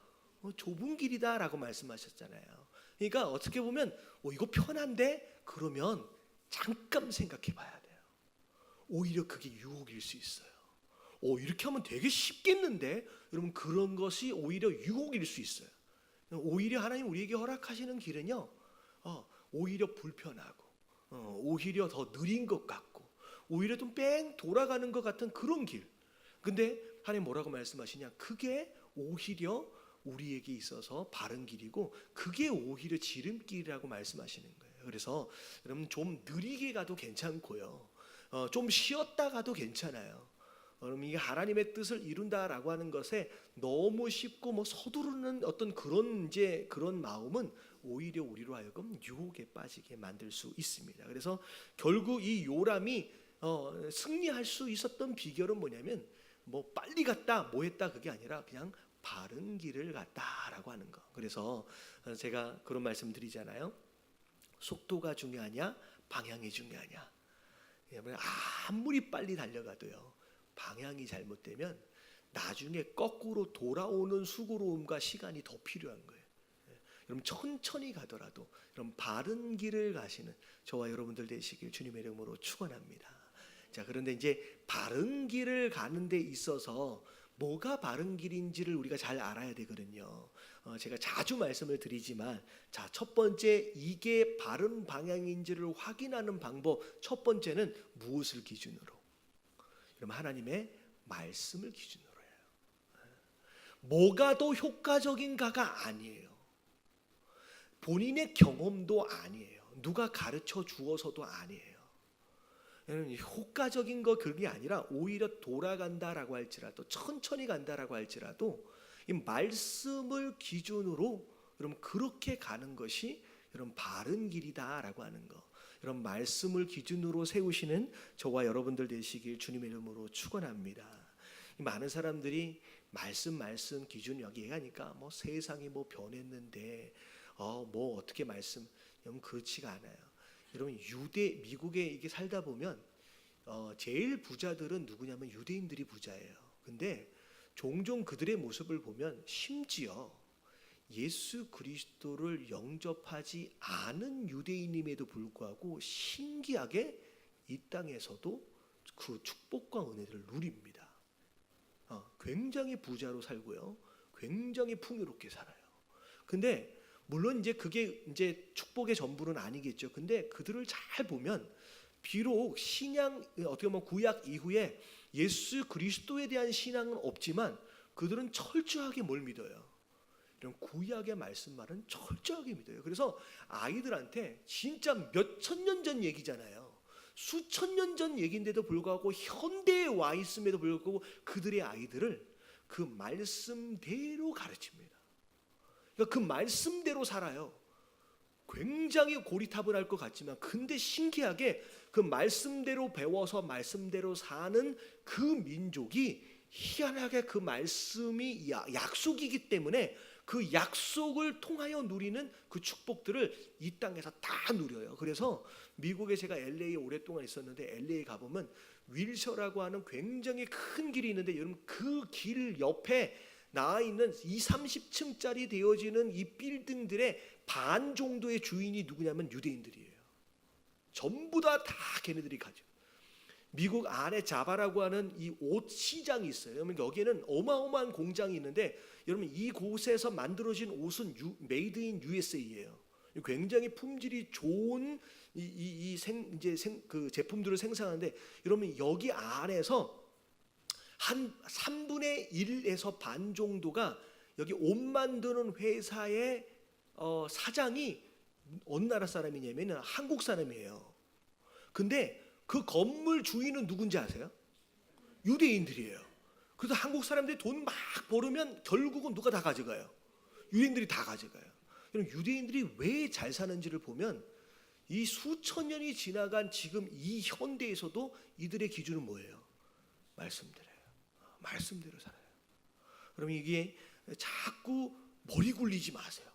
좁은 길이다 라고 말씀하셨잖아요. 그러니까 어떻게 보면 이거 편한데? 그러면 잠깐 생각해 봐야 돼요. 오히려 그게 유혹일 수 있어요. 이렇게 하면 되게 쉽겠는데? 여러분 그런 것이 오히려 유혹일 수 있어요. 오히려 하나님 우리에게 허락하시는 길은요, 오히려 불편하고, 오히려 더 느린 것 같고, 오히려 좀 뺑 돌아가는 것 같은 그런 길. 근데 하나님 뭐라고 말씀하시냐? 그게 오히려 우리에게 있어서 바른 길이고, 그게 오히려 지름길이라고 말씀하시는 거예요. 그래서 여러분 좀 느리게 가도 괜찮고요, 좀 쉬었다 가도 괜찮아요. 여러분 이게 하나님의 뜻을 이룬다라고 하는 것에 너무 쉽고 서두르는 어떤 그런 마음은 오히려 우리로 하여금 유혹에 빠지게 만들 수 있습니다. 그래서 결국 이 요람이 승리할 수 있었던 비결은 뭐냐면 빨리 갔다 뭐 했다 그게 아니라 그냥 바른 길을 갔다라고 하는 거. 그래서 제가 그런 말씀 드리잖아요. 속도가 중요하냐 방향이 중요하냐. 아무리 빨리 달려가도요, 방향이 잘못되면 나중에 거꾸로 돌아오는 수고로움과 시간이 더 필요한 거예요. 여러분 천천히 가더라도 여러분 바른 길을 가시는 저와 여러분들 되시길 주님의 이름으로 축원합니다. 자, 그런데 이제 바른 길을 가는 데 있어서 뭐가 바른 길인지를 우리가 잘 알아야 되거든요. 제가 자주 말씀을 드리지만, 자, 첫 번째 이게 바른 방향인지를 확인하는 방법, 첫 번째는 무엇을 기준으로? 여러분 하나님의 말씀을 기준으로 해요. 뭐가 더 효과적인가가 아니에요. 본인의 경험도 아니에요. 누가 가르쳐 주어서도 아니에요. 효과적인 거 그게 아니라 오히려 돌아간다라고 할지라도, 천천히 간다라고 할지라도 이 말씀을 기준으로 여러분 그렇게 가는 것이 여러분 바른 길이다라고 하는 거. 이런 말씀을 기준으로 세우시는 저와 여러분들 되시길 주님의 이름으로 축원합니다. 많은 사람들이 말씀 기준 여기 하니까 세상이 변했는데 어떻게 말씀, 여러분 그렇지가 않아요. 여러분 미국에 이게 살다 보면 제일 부자들은 누구냐면 유대인들이 부자예요. 근데 종종 그들의 모습을 보면 심지어 예수 그리스도를 영접하지 않은 유대인임에도 불구하고 신기하게 이 땅에서도 그 축복과 은혜를 누립니다. 굉장히 부자로 살고요, 굉장히 풍요롭게 살아요. 근데 물론 이제 그게 이제 축복의 전부는 아니겠죠. 근데 그들을 잘 보면 비록 신앙, 어떻게 보면 구약 이후에 예수 그리스도에 대한 신앙은 없지만 그들은 철저하게 뭘 믿어요? 이런 구약의 말씀만은 철저하게 믿어요. 그래서 아이들한테 진짜 몇천 년 전 얘기잖아요. 수천 년 전 얘기인데도 불구하고 현대에 와 있음에도 불구하고 그들의 아이들을 그 말씀대로 가르칩니다. 그러니까 그 말씀대로 살아요. 굉장히 고리타분할 것 같지만 근데 신기하게 그 말씀대로 배워서 말씀대로 사는 그 민족이 희한하게 그 말씀이 약속이기 때문에 그 약속을 통하여 누리는 그 축복들을 이 땅에서 다 누려요. 그래서 미국에 제가 LA에 오랫동안 있었는데 LA에 가보면 윌셔라고 하는 굉장히 큰 길이 있는데 여러분 그 길 옆에 나와 있는 20-30층짜리 되어지는 이 빌딩들의 반 정도의 주인이 누구냐면 유대인들이에요. 전부 다 걔네들이 가죠. 미국 안에 자바라고 하는 이 옷 시장이 있어요. 여러분 여기에는 어마어마한 공장이 있는데 여러분 이곳에서 만들어진 옷은 메이드 인 USA예요. 굉장히 품질이 좋은 그 제품들을 생산하는데 여러분 여기 안에서 한 3분의 1에서 반 정도가 여기 옷 만드는 회사의 사장이 어느 나라 사람이냐면 한국 사람이에요. 근데 그 건물 주인은 누군지 아세요? 유대인들이에요. 그래서 한국 사람들이 돈 막 벌으면 결국은 누가 다 가져가요? 유대인들이 다 가져가요. 유대인들이 왜 잘 사는지를 보면 이 수천 년이 지나간 지금 이 현대에서도 이들의 기준은 뭐예요? 말씀대로예요. 말씀대로 살아요. 그러면 이게 자꾸 머리 굴리지 마세요.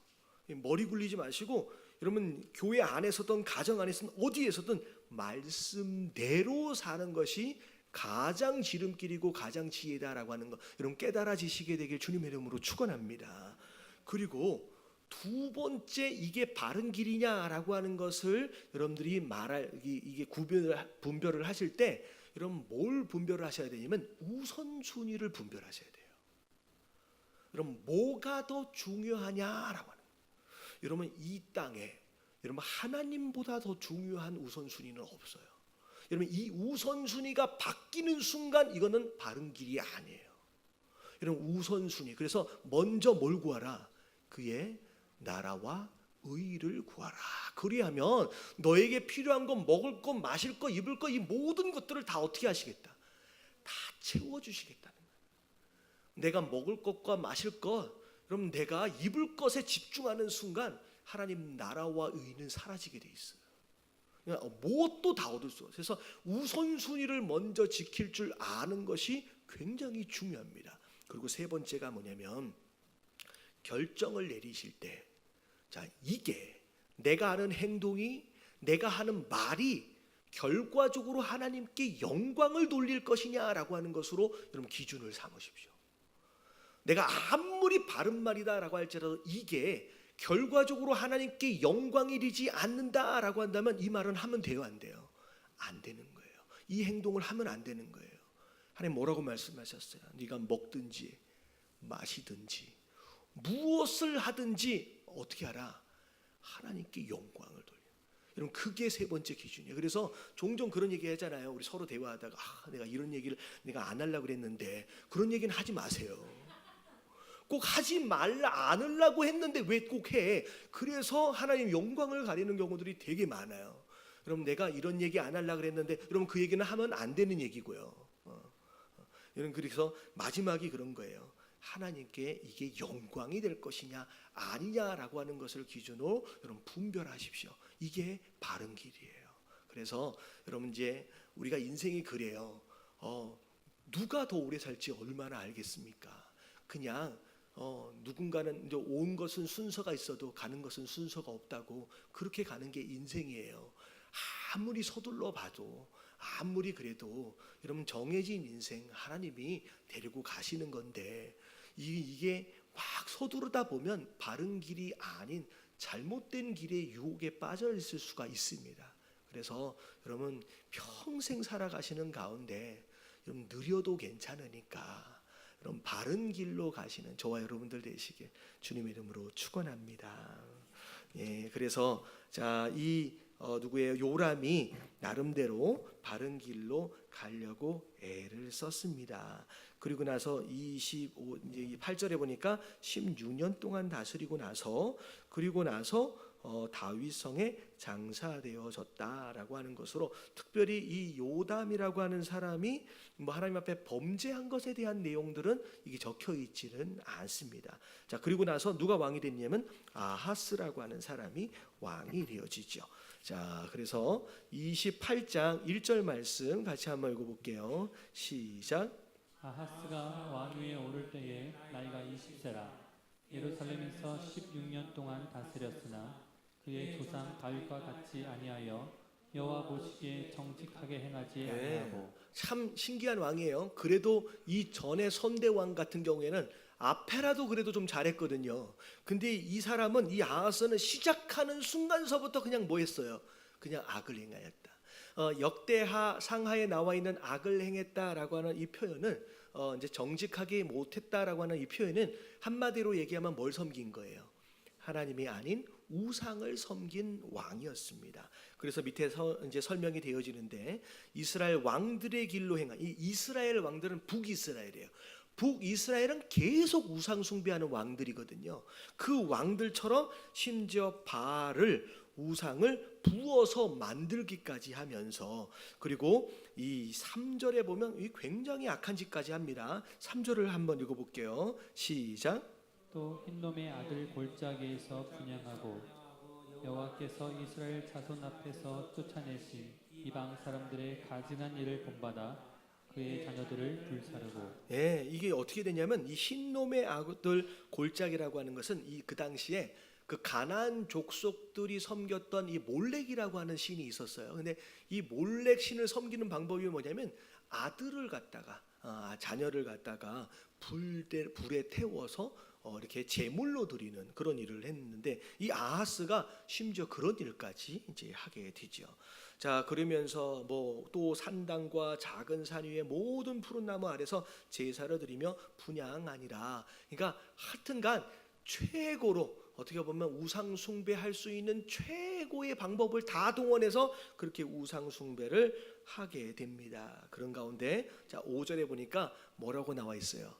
머리 굴리지 마시고 여러분 교회 안에서든 가정 안에서든 어디에서든 말씀대로 사는 것이 가장 지름길이고 가장 지혜다라고 하는 거 여러분 깨달아지시게 되길 주님의 이름으로 축원합니다. 그리고 두 번째 이게 바른 길이냐라고 하는 것을 여러분들이 이게 분별을 하실 때 여러분 뭘 분별을 하셔야 되냐면 우선순위를 분별하셔야 돼요. 여러분 뭐가 더 중요하냐라고 하는 거예요. 여러분 이 땅에 여러분 하나님보다 더 중요한 우선순위는 없어요. 여러분 이 우선순위가 바뀌는 순간 이거는 바른 길이 아니에요. 여러분 우선순위 그래서 먼저 뭘 구하라? 그의 나라와 의를 구하라. 그리하면 너에게 필요한 것 먹을 것 마실 것 입을 것 이 모든 것들을 다 어떻게 하시겠다? 다 채워주시겠다는 거예요. 내가 먹을 것과 마실 것 그럼 내가 입을 것에 집중하는 순간 하나님 나라와 의는 사라지게 돼 있어요. 무엇도 다 얻을 수 없어요. 그래서 우선순위를 먼저 지킬 줄 아는 것이 굉장히 중요합니다. 그리고 세 번째가 뭐냐면 결정을 내리실 때 자, 이게 내가 하는 행동이 내가 하는 말이 결과적으로 하나님께 영광을 돌릴 것이냐라고 하는 것으로 여러분 기준을 삼으십시오. 내가 아무리 바른 말이다라고 할지라도 이게 결과적으로 하나님께 영광이 되지 않는다라고 한다면 이 말은 하면 돼요, 안 돼요? 안 되는 거예요. 이 행동을 하면 안 되는 거예요. 하나님 뭐라고 말씀하셨어요? 네가 먹든지 마시든지 무엇을 하든지 어떻게 하라? 하나님께 영광을 돌려. 여러분 그게 세 번째 기준이에요. 그래서 종종 그런 얘기 하잖아요. 우리 서로 대화하다가 내가 이런 얘기를 내가 안 하려고 그랬는데 그런 얘기는 하지 마세요. 꼭 하지 말라 안 하려고 했는데 왜 꼭 해? 그래서 하나님 영광을 가리는 경우들이 되게 많아요. 여러분 내가 이런 얘기 안 하려고 그랬는데 여러분 그 얘기는 하면 안 되는 얘기고요. 여러분 그래서 마지막이 그런 거예요. 하나님께 이게 영광이 될 것이냐 아니냐라고 하는 것을 기준으로 여러분 분별하십시오. 이게 바른 길이에요. 그래서 여러분 이제 우리가 인생이 그래요. 누가 더 오래 살지 얼마나 알겠습니까? 그냥 누군가는 이제 온 것은 순서가 있어도 가는 것은 순서가 없다고 그렇게 가는 게 인생이에요. 아무리 서둘러 봐도 아무리 그래도 여러분 정해진 인생 하나님이 데리고 가시는 건데 이게 막 서두르다 보면 바른 길이 아닌 잘못된 길의 유혹에 빠져 있을 수가 있습니다. 그래서 여러분 평생 살아가시는 가운데 여러분 느려도 괜찮으니까 여러분 바른 길로 가시는 저와 여러분들 되시길 주님의 이름으로 축원합니다. 예, 그래서 이 누구예요? 요람이 나름대로 바른 길로 가려고 애를 썼습니다. 그리고 나서 8절에 보니까 16년 동안 다스리고 나서 그리고 나서 다윗 성에 장사되어졌다라고 하는 것으로 특별히 이 요담이라고 하는 사람이 뭐 하나님 앞에 범죄한 것에 대한 내용들은 이게 적혀 있지는 않습니다. 자, 그리고 나서 누가 왕이 됐냐면 아하스라고 하는 사람이 왕이 되어지죠. 자, 그래서 28장 1절 말씀 같이 한번 읽어볼게요. 시작. 아하스가 왕위에 오를 때에 나이가 20세라 예루살렘에서 16년 동안 다스렸으나 그의 조상 다윗과 같이 아니하여 여호와 보시기에 정직하게 행하지 아니하고 참 신기한 왕이에요. 그래도 이 전에 선대왕 같은 경우에는 앞에라도 그래도 좀 잘했거든요. 근데 이 사람은 이 아하스는 시작하는 순간서부터 그냥 뭐 했어요? 그냥 악을 행하였다. 역대하 상하에 나와 있는 악을 행했다라고 하는 이 표현은 이제 정직하게 못했다라고 하는 이 표현은 한마디로 얘기하면 뭘 섬긴 거예요? 하나님이 아닌 우상을 섬긴 왕이었습니다. 그래서 밑에서 이제 설명이 되어지는데 이스라엘 왕들의 길로 행한 이 이스라엘 왕들은 북이스라엘이에요. 북이스라엘은 계속 우상 숭배하는 왕들이거든요. 그 왕들처럼 심지어 바알을 우상을 부어서 만들기까지 하면서 그리고 이 3절에 보면 굉장히 악한 짓까지 합니다. 3절을 한번 읽어볼게요. 시작. 또 흰놈의 아들 골짜기에서 분양하고 여호와께서 이스라엘 자손 앞에서 쫓아내신 이방 사람들의 가증한 일을 본받아 그의 자녀들을 불사르고 예, 이게 어떻게 되냐면 이 흰놈의 아들 골짜기라고 하는 것은 이 그 당시에 그 가나안 족속들이 섬겼던 이 몰렉이라고 하는 신이 있었어요. 근데 이 몰렉 신을 섬기는 방법이 뭐냐면 아들을 갖다가 자녀를 갖다가 불에 태워서 이렇게 제물로 드리는 그런 일을 했는데 이 아하스가 심지어 그런 일까지 이제 하게 되죠. 자, 그러면서 뭐 또 산당과 작은 산 위에 모든 푸른 나무 아래서 제사를 드리며 분향하니라. 그러니까 하여튼간 최고로 어떻게 보면 우상 숭배할 수 있는 최고의 방법을 다 동원해서 그렇게 우상 숭배를 하게 됩니다. 그런 가운데 자 5절에 보니까 뭐라고 나와 있어요?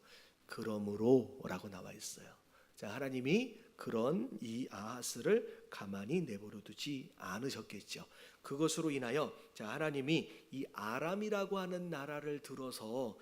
그러므로라고 나와 있어요. 자, 하나님이 그런 이 아하스를 가만히 내버려 두지 않으셨겠죠. 그것으로 인하여 자 하나님이 이 아람이라고 하는 나라를 들어서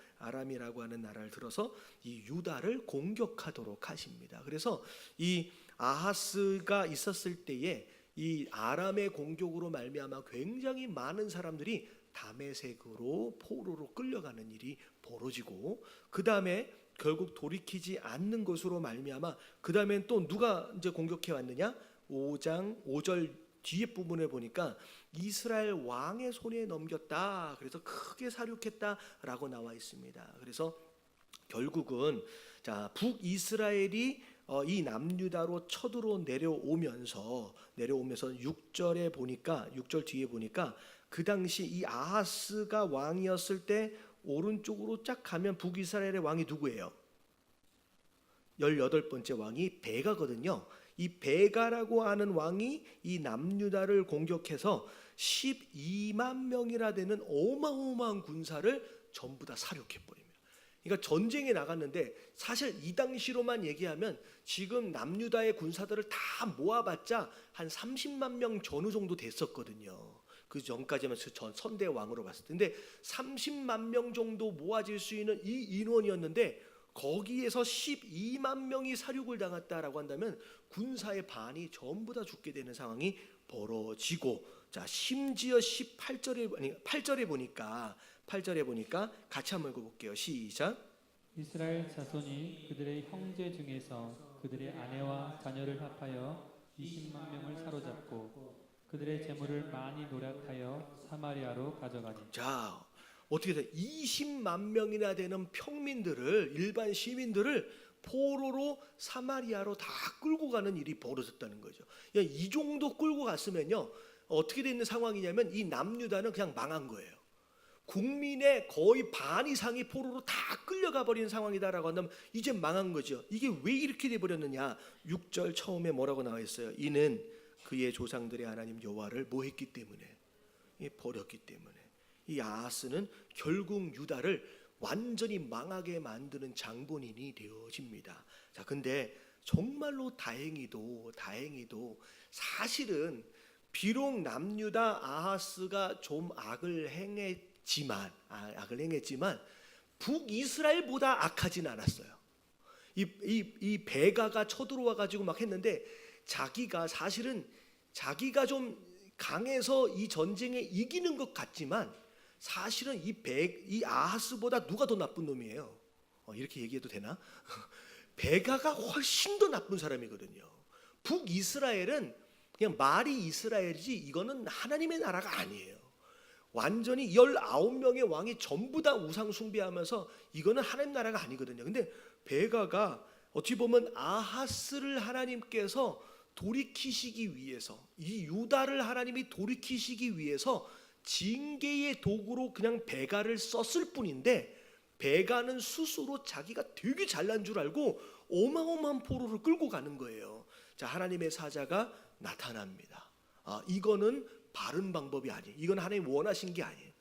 이 유다를 공격하도록 하십니다. 그래서 이 아하스가 있었을 때에 이 아람의 공격으로 말미암아 굉장히 많은 사람들이 다메섹으로 포로로 끌려가는 일이 벌어지고 그 다음에 결국 돌이키지 않는 것으로 말미암아 그 다음엔 또 누가 이제 공격해 왔느냐? 5장 5절 뒤에 부분에 보니까 이스라엘 왕의 손에 넘겼다. 그래서 크게 사륙했다라고 나와 있습니다. 그래서 결국은 자 북이스라엘이 이 남유다로 쳐들어 내려오면서 6절에 보니까 6절 뒤에 보니까 그 당시 이 아하스가 왕이었을 때 오른쪽으로 쫙 가면 북이스라엘의 왕이 누구예요? 18번째 왕이 베가거든요. 이 베가라고 하는 왕이 이 남유다를 공격해서 12만 명이나 되는 어마어마한 군사를 전부 다 사륙해 버립니다. 그러니까 전쟁에 나갔는데 사실 이 당시로만 얘기하면 지금 남유다의 군사들을 다 모아봤자 한 30만 명 전후 정도 됐었거든요. 그 전까지만 전 선대 왕으로 봤을 때, 근데 30만 명 정도 모아질 수 있는 이 인원이었는데 거기에서 12만 명이 사륙을 당했다라고 한다면 군사의 반이 전부 다 죽게 되는 상황이 벌어지고 자 심지어 8절에 보니까 같이 한번 읽어볼게요. 시작. 이스라엘 자손이 그들의 형제 중에서 그들의 아내와 자녀를 합하여 20만 명을 사로잡고 그들의 재물을 많이 노략하여 사마리아로 가져가니. 자 어떻게 돼? 20만 명이나 되는 평민들을 일반 시민들을 포로로 사마리아로 다 끌고 가는 일이 벌어졌다는 거죠. 이 정도 끌고 갔으면요 어떻게 되는 상황이냐면 이 남유다는 그냥 망한 거예요. 국민의 거의 반 이상이 포로로 다 끌려가 버리는 상황이다라고 한다면 이제 망한 거죠. 이게 왜 이렇게 돼 버렸느냐? 6절 처음에 뭐라고 나와 있어요? 이는 그의 조상들의 하나님 여호와를 뭐 했기 때문에? 버렸기 때문에. 이 아하스는 결국 유다를 완전히 망하게 만드는 장본인이 되어집니다. 자, 근데 정말로 다행히도 사실은 비록 남유다 아하스가 좀 악을 행했지만 북이스라엘보다 악하진 않았어요. 이 베가가 쳐들어와 가지고 막 했는데 자기가 좀 강해서 이 전쟁에 이기는 것 같지만 사실은 이 아하스보다 누가 더 나쁜 놈이에요? 이렇게 얘기해도 되나? 베가가 훨씬 더 나쁜 사람이거든요. 북이스라엘은 그냥 말이 이스라엘이지 이거는 하나님의 나라가 아니에요. 완전히 19명의 왕이 전부 다 우상 숭배하면서 이거는 하나님 나라가 아니거든요. 근데 베가가 어찌 보면 아하스를 하나님께서 돌이키시기 위해서 이 유다를 하나님이 돌이키시기 위해서 징계의 도구로 그냥 베가를 썼을 뿐인데 베가는 스스로 자기가 되게 잘난 줄 알고 어마어마한 포로를 끌고 가는 거예요. 자, 하나님의 사자가 나타납니다. 이거는 바른 방법이 아니에요. 이건 하나님 원하신 게 아니에요.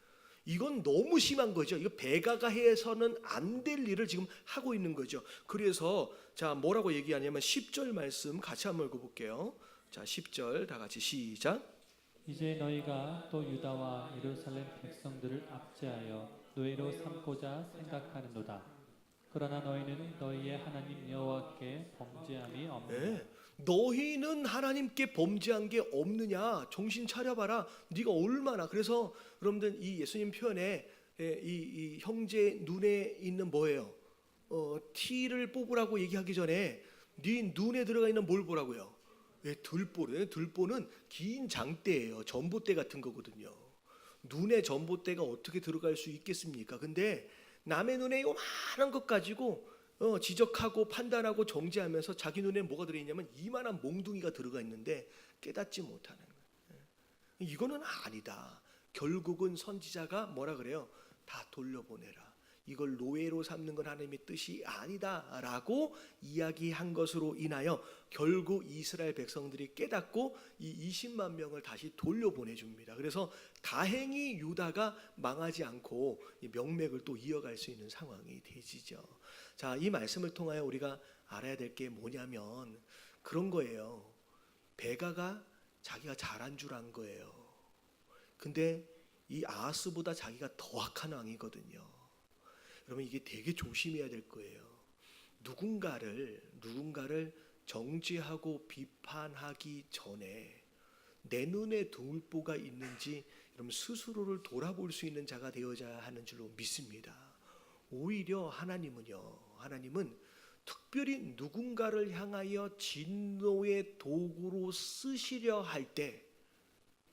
이건 너무 심한 거죠. 이거 베가가 해서는 안 될 일을 지금 하고 있는 거죠. 그래서 자 뭐라고 얘기하냐면 10절 말씀 같이 한번 읽어볼게요. 자 10절 다 같이 시작. 이제 너희가 또 유다와 예루살렘 백성들을 압제하여 노예로 삼고자 생각하는도다. 그러나 너희는 너희의 하나님 여호와께 범죄함이 없느냐. 네. 너희는 하나님께 범죄한 게 없느냐? 정신 차려봐라. 네가 얼마나. 그래서 여러분들 이 예수님 표현에 이 형제 눈에 있는 뭐예요? 티를 뽑으라고 얘기하기 전에 네 눈에 들어가 있는 뭘 보라고요? 들보래요. 들보는 긴 장대예요. 전봇대 같은 거거든요. 눈에 전봇대가 어떻게 들어갈 수 있겠습니까? 근데 남의 눈에 요만한 것 가지고 지적하고 판단하고 정죄하면서 자기 눈에 뭐가 들어있냐면 이만한 몽둥이가 들어가 있는데 깨닫지 못하는 거예요. 이거는 아니다. 결국은 선지자가 뭐라 그래요? 다 돌려보내라. 이걸 노예로 삼는 건 하나님의 뜻이 아니다라고 이야기한 것으로 인하여 결국 이스라엘 백성들이 깨닫고 이 20만 명을 다시 돌려보내줍니다. 그래서 다행히 유다가 망하지 않고 이 명맥을 또 이어갈 수 있는 상황이 되지죠. 자, 이 말씀을 통하여 우리가 알아야 될 게 뭐냐면 그런 거예요. 베가가 자기가 잘한 줄 안 거예요. 근데 이 아하스보다 자기가 더 악한 왕이거든요. 여러분 이게 되게 조심해야 될 거예요. 누군가를 정죄하고 비판하기 전에 내 눈에 들보가 있는지 여러분 스스로를 돌아볼 수 있는 자가 되어야 하는 줄로 믿습니다. 오히려 하나님은 특별히 누군가를 향하여 진노의 도구로 쓰시려 할 때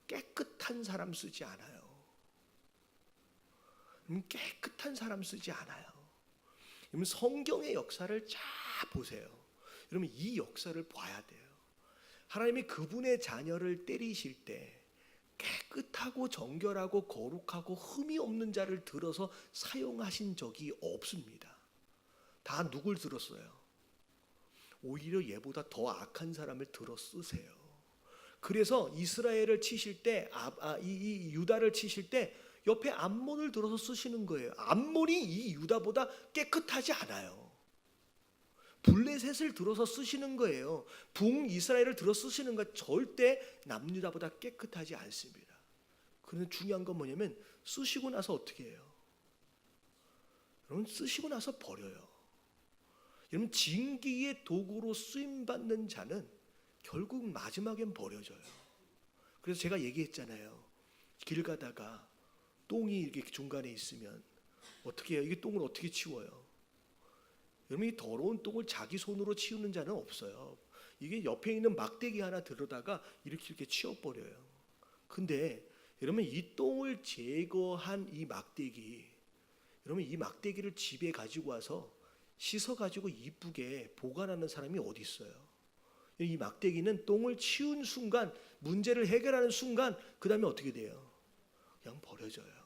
깨끗한 사람 쓰지 않아요. 깨끗한 사람 쓰지 않아요. 여러분 성경의 역사를 잘 보세요. 여러분 이 역사를 봐야 돼요. 하나님이 그분의 자녀를 때리실 때 깨끗하고 정결하고 거룩하고 흠이 없는 자를 들어서 사용하신 적이 없습니다. 다 누굴 들었어요? 오히려 얘보다 더 악한 사람을 들어 쓰세요. 그래서 이스라엘을 치실 때, 이 유다를 치실 때 옆에 암몬을 들어서 쓰시는 거예요. 암몬이 이 유다보다 깨끗하지 않아요. 블레셋을 들어서 쓰시는 거예요. 북이스라엘을 들어 쓰시는 거 절대 남유다보다 깨끗하지 않습니다. 그런데 중요한 건 뭐냐면 쓰시고 나서 어떻게 해요? 여러분 쓰시고 나서 버려요. 여러분 징계의 도구로 쓰임받는 자는 결국 마지막엔 버려져요. 그래서 제가 얘기했잖아요. 길 가다가 똥이 이렇게 중간에 있으면 어떻게 해요? 이게 똥을 어떻게 치워요? 여러분 이 더러운 똥을 자기 손으로 치우는 자는 없어요. 이게 옆에 있는 막대기 하나 들어다가 이렇게 치워버려요. 근데 여러분 이 똥을 제거한 이 막대기, 여러분 이 막대기를 집에 가지고 와서 씻어가지고 이쁘게 보관하는 사람이 어디 있어요? 이 막대기는 똥을 치운 순간, 문제를 해결하는 순간 그 다음에 어떻게 돼요? 그냥 버려져요.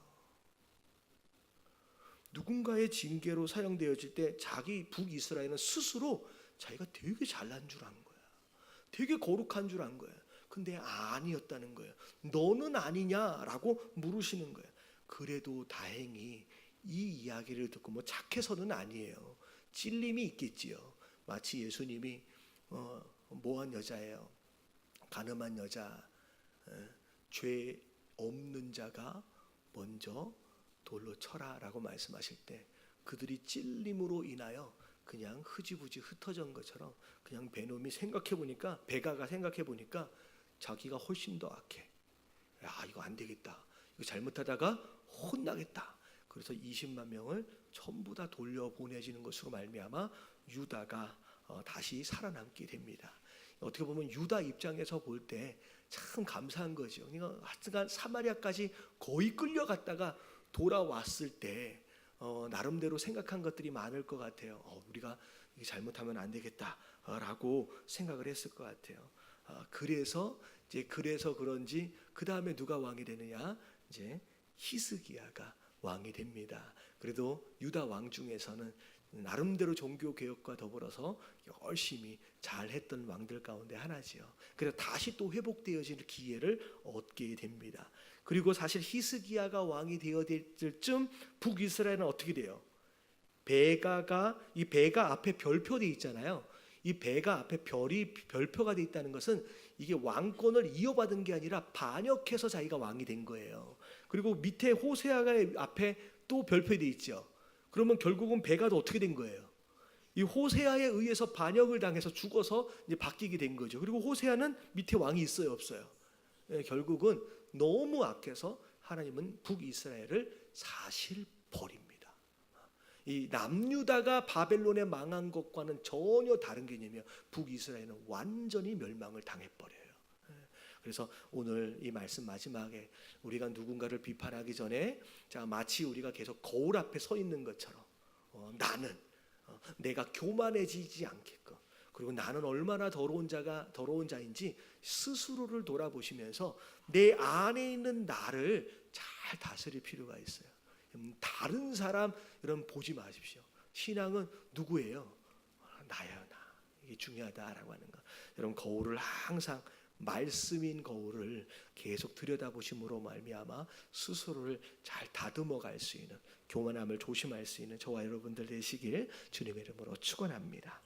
누군가의 징계로 사용되어질 때 자기 북이스라엘은 스스로 자기가 되게 잘난 줄 안 거야. 되게 거룩한 줄 안 거야. 근데 아니었다는 거예요. 너는 아니냐라고 물으시는 거예요. 그래도 다행히 이 이야기를 듣고 뭐 착해서는 아니에요. 찔림이 있겠지요. 마치 예수님이 뭐한 여자예요. 가늠한 여자, 죄 없는 자가 먼저 돌로 쳐라라고 말씀하실 때 그들이 찔림으로 인하여 그냥 흐지부지 흩어진 것처럼 그냥 베놈이 베가가 생각해 보니까 자기가 훨씬 더 악해. 야 이거 안 되겠다. 이거 잘못하다가 혼나겠다. 그래서 20만 명을 전부 다 돌려보내지는 것으로 말미암아 유다가 다시 살아남게 됩니다. 어떻게 보면 유다 입장에서 볼 때 참 감사한 거죠. 그러니까 하여간 사마리아까지 거의 끌려갔다가 돌아왔을 때 나름대로 생각한 것들이 많을 것 같아요. 우리가 잘못하면 안 되겠다라고 생각을 했을 것 같아요. 그래서 그런지 그 다음에 누가 왕이 되느냐? 이제 히스기야가 왕이 됩니다. 그래도 유다 왕 중에서는 나름대로 종교 개혁과 더불어서 열심히 잘했던 왕들 가운데 하나지요. 그래서 다시 또 회복되어질 기회를 얻게 됩니다. 그리고 사실 히스기야가 왕이 되어질 쯤 북이스라엘은 어떻게 돼요? 이 배가 앞에 별표 돼 있잖아요. 이 배가 앞에 별표가 돼 있다는 것은 이게 왕권을 이어받은 게 아니라 반역해서 자기가 왕이 된 거예요. 그리고 밑에 호세아가 앞에 또 별표 돼 있죠. 그러면 결국은 베가도 어떻게 된 거예요? 이 호세아에 의해서 반역을 당해서 죽어서 이제 바뀌게 된 거죠. 그리고 호세아는 밑에 왕이 있어요, 없어요? 결국은 너무 악해서 하나님은 북이스라엘을 사실 벌입니다. 이 남유다가 바벨론에 망한 것과는 전혀 다른 개념이에요. 북이스라엘은 완전히 멸망을 당해버려요. 그래서 오늘 이 말씀 마지막에 우리가 누군가를 비판하기 전에 자 마치 우리가 계속 거울 앞에 서 있는 것처럼 나는 내가 교만해지지 않게끔, 그리고 나는 얼마나 더러운 자인지 스스로를 돌아보시면서 내 안에 있는 나를 잘 다스릴 필요가 있어요. 다른 사람 여러분 보지 마십시오. 신앙은 누구예요? 나야 나. 이게 중요하다라고 하는 거. 여러분 거울을 항상 말씀인 거울을 계속 들여다보심으로 말미암아 스스로를 잘 다듬어 갈 수 있는, 교만함을 조심할 수 있는 저와 여러분들 되시길 주님의 이름으로 축원합니다.